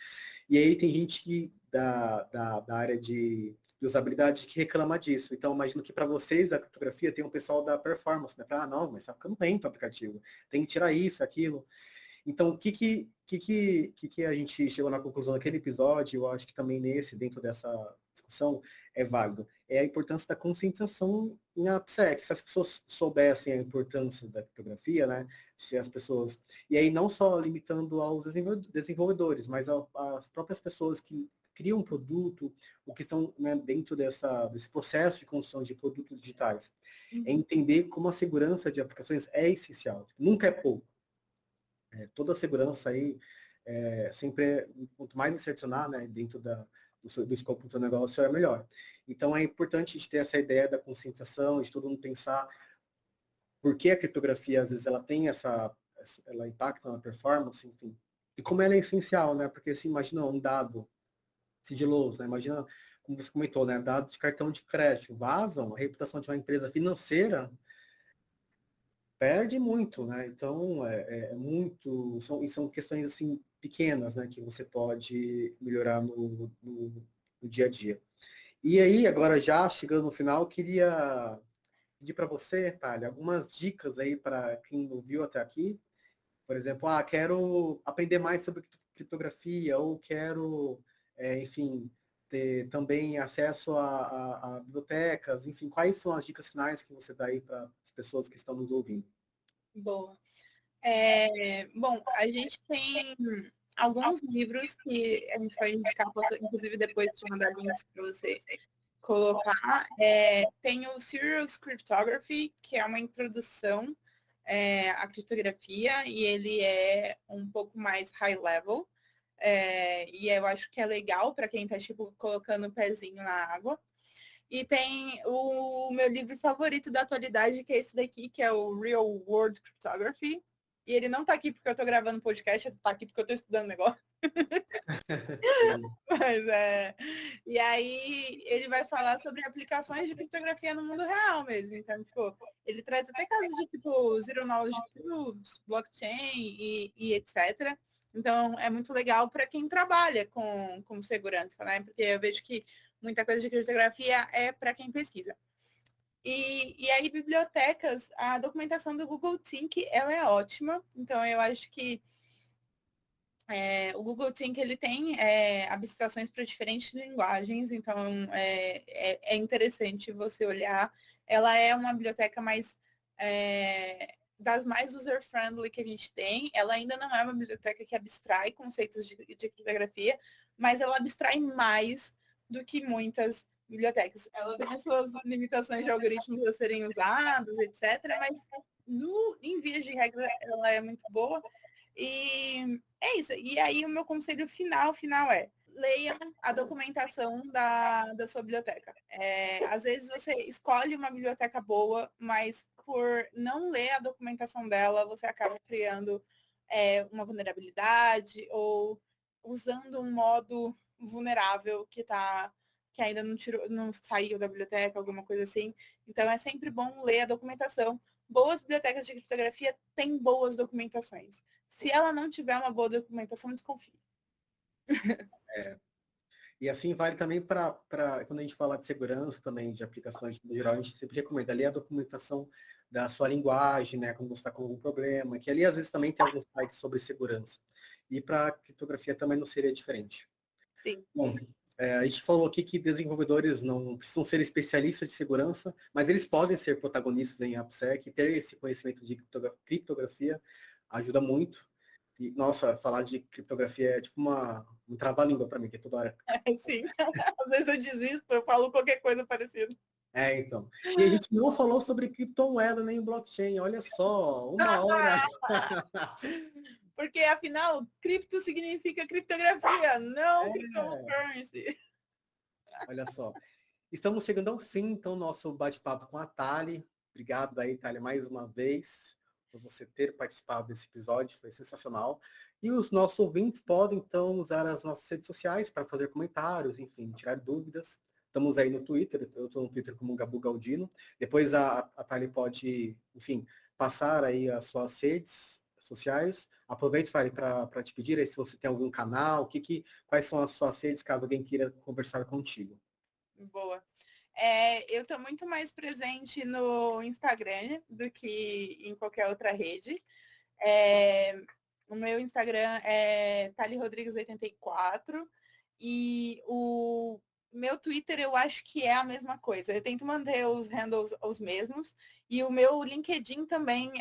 E aí tem gente da área de usabilidade que reclama disso. Então, imagino que para vocês, a criptografia, tem um pessoal da performance, né? Não, mas está ficando lento o aplicativo. Tem que tirar isso, aquilo. Então, o que a gente chegou na conclusão naquele episódio, eu acho que também nesse, dentro dessa discussão, é válido. É a importância da conscientização em AppSec. Se as pessoas soubessem a importância da criptografia, né? Se as pessoas... E aí não só limitando aos desenvolvedores, mas às próprias pessoas que criam um produto, ou que estão, né, dentro desse processo de construção de produtos digitais. É entender como a segurança de aplicações é essencial. Nunca é pouco. Toda a segurança aí, sempre, quanto mais insercionar, né, dentro do escopo do seu negócio, é melhor. Então é importante a gente ter essa ideia da conscientização, de todo mundo pensar por que a criptografia, às vezes, ela tem ela impacta na performance, enfim. E como ela é essencial, né? Porque, assim, imagina um dado sigiloso, né? Imagina, como você comentou, né? Dados de cartão de crédito vazam, a reputação de uma empresa financeira perde muito, né? Então, são questões assim pequenas, né, que você pode melhorar no dia a dia. E aí, agora já chegando no final, queria pedir para você, Thalia, algumas dicas aí para quem não viu até aqui. Por exemplo, quero aprender mais sobre criptografia, ou quero, enfim, ter também acesso a bibliotecas, enfim, quais são as dicas finais que você dá aí para as pessoas que estão nos ouvindo? Boa. Bom, a gente tem alguns livros que a gente pode indicar, posso inclusive depois te mandar links para você colocar. Tem o Serious Cryptography, que é uma introdução à criptografia, e ele é um pouco mais high level. E eu acho que é legal para quem está tipo, colocando o pezinho na água. E tem o meu livro favorito da atualidade, que é esse daqui, que é o Real World Cryptography. E ele não tá aqui porque eu tô gravando podcast, ele tá aqui porque eu tô estudando negócio. Mas E aí ele vai falar sobre aplicações de criptografia no mundo real mesmo. Então, tipo, ele traz até casos de tipo Zero Knowledge Proofs, blockchain e etc. Então, é muito legal para quem trabalha com segurança, né? Porque eu vejo que muita coisa de criptografia é para quem pesquisa. E aí, bibliotecas, a documentação do Google Think, ela é ótima. Então, eu acho que o Google Think, ele tem abstrações para diferentes linguagens. Então, é interessante você olhar. Ela é uma biblioteca mais... das mais user-friendly que a gente tem. Ela ainda não é uma biblioteca que abstrai conceitos de criptografia, mas ela abstrai mais do que muitas bibliotecas. Ela tem as suas limitações de algoritmos a serem usados, etc., mas em vias de regra ela é muito boa. E é isso. E aí o meu conselho final é: leiam a documentação da sua biblioteca. Às vezes você escolhe uma biblioteca boa, mas por não ler a documentação dela, você acaba criando uma vulnerabilidade ou usando um modo vulnerável que ainda não saiu da biblioteca, alguma coisa assim. Então é sempre bom ler a documentação. Boas bibliotecas de criptografia têm boas documentações. Se ela não tiver uma boa documentação, desconfie. E assim vale também para quando a gente fala de segurança também, de aplicações no geral, a gente sempre recomenda ler a documentação da sua linguagem, né, quando você está com algum problema, que ali às vezes também tem alguns sites sobre segurança. E para criptografia também não seria diferente. Sim. Bom, a gente falou aqui que desenvolvedores não precisam ser especialistas de segurança, mas eles podem ser protagonistas em AppSec, ter esse conhecimento de criptografia ajuda muito. E, nossa, falar de criptografia é tipo um trava-língua para mim, que toda hora. Sim. Às vezes eu desisto, eu falo qualquer coisa parecida. Então. E a gente não falou sobre criptomoeda nem blockchain, olha só, 1 hora. Porque, afinal, cripto significa criptografia, não cryptocurrency. Olha só. Estamos chegando ao fim, então, nosso bate-papo com a Thali. Obrigado aí, Thali, mais uma vez, por você ter participado desse episódio, foi sensacional. E os nossos ouvintes podem, então, usar as nossas redes sociais para fazer comentários, enfim, tirar dúvidas. Estamos aí no Twitter, eu estou no Twitter como Gabu Galdino. Depois a Thali pode, enfim, passar aí as suas redes sociais. Aproveito, Thali, para te pedir aí se você tem algum canal, quais são as suas redes, caso alguém queira conversar contigo. Boa. Eu estou muito mais presente no Instagram do que em qualquer outra rede. O meu Instagram é thalirodrigues84 e o meu Twitter eu acho que é a mesma coisa. Eu tento manter os handles os mesmos e o meu LinkedIn também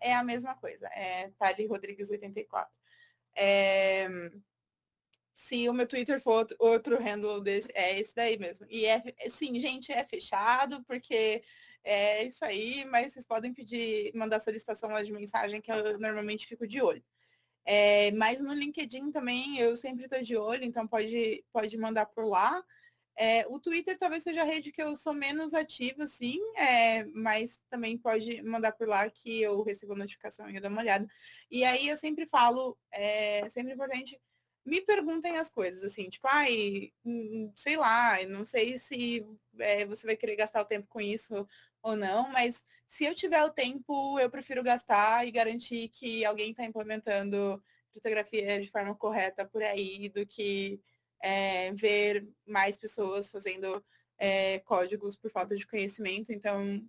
é a mesma coisa, é thalirodrigues84. Se o meu Twitter for outro handle desse, é esse daí mesmo. E sim, gente, é fechado, porque é isso aí, mas vocês podem mandar solicitação lá de mensagem, que eu normalmente fico de olho. Mas no LinkedIn também eu sempre estou de olho, então pode mandar por lá. O Twitter talvez seja a rede que eu sou menos ativa, sim, mas também pode mandar por lá que eu recebo notificação e eu dou uma olhada. E aí eu sempre falo, é sempre importante, me perguntem as coisas, assim, tipo, sei lá, não sei se você vai querer gastar o tempo com isso ou não, mas se eu tiver o tempo, eu prefiro gastar e garantir que alguém está implementando criptografia de forma correta por aí do que ver mais pessoas fazendo códigos por falta de conhecimento. Então,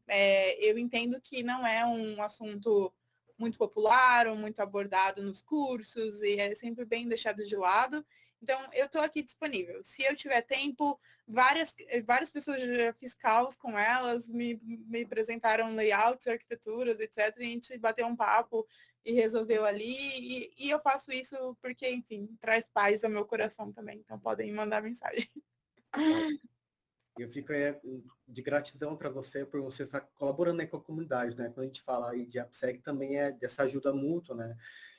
eu entendo que não é um assunto muito popular ou muito abordado nos cursos e é sempre bem deixado de lado. Então, eu estou aqui disponível. Se eu tiver tempo, várias pessoas já fiz calls com elas, me apresentaram layouts, arquiteturas, etc. E a gente bateu um papo e resolveu ali. E eu faço isso porque, enfim, traz paz ao meu coração também. Então, podem mandar mensagem. Eu fico de gratidão para você por você estar colaborando aí com a comunidade, né? Quando a gente fala aí de AppSec, também é dessa ajuda mútua, né?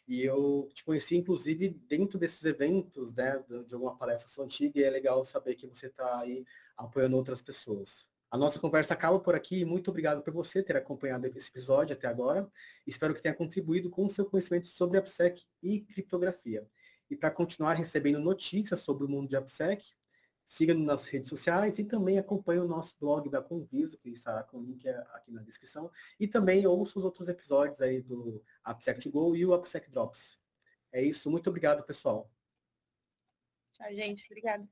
E eu te conheci, inclusive, dentro desses eventos, né? De alguma palestra sua antiga, e é legal saber que você está aí apoiando outras pessoas. A nossa conversa acaba por aqui. Muito obrigado por você ter acompanhado esse episódio até agora. Espero que tenha contribuído com o seu conhecimento sobre AppSec e criptografia. E para continuar recebendo notícias sobre o mundo de AppSec, siga-nos nas redes sociais e também acompanhe o nosso blog da Conviso, que estará com o link aqui na descrição. E também ouça os outros episódios aí do AppSec2Go e o AppSec Drops. É isso, muito obrigado, pessoal. Tchau, gente. Obrigada.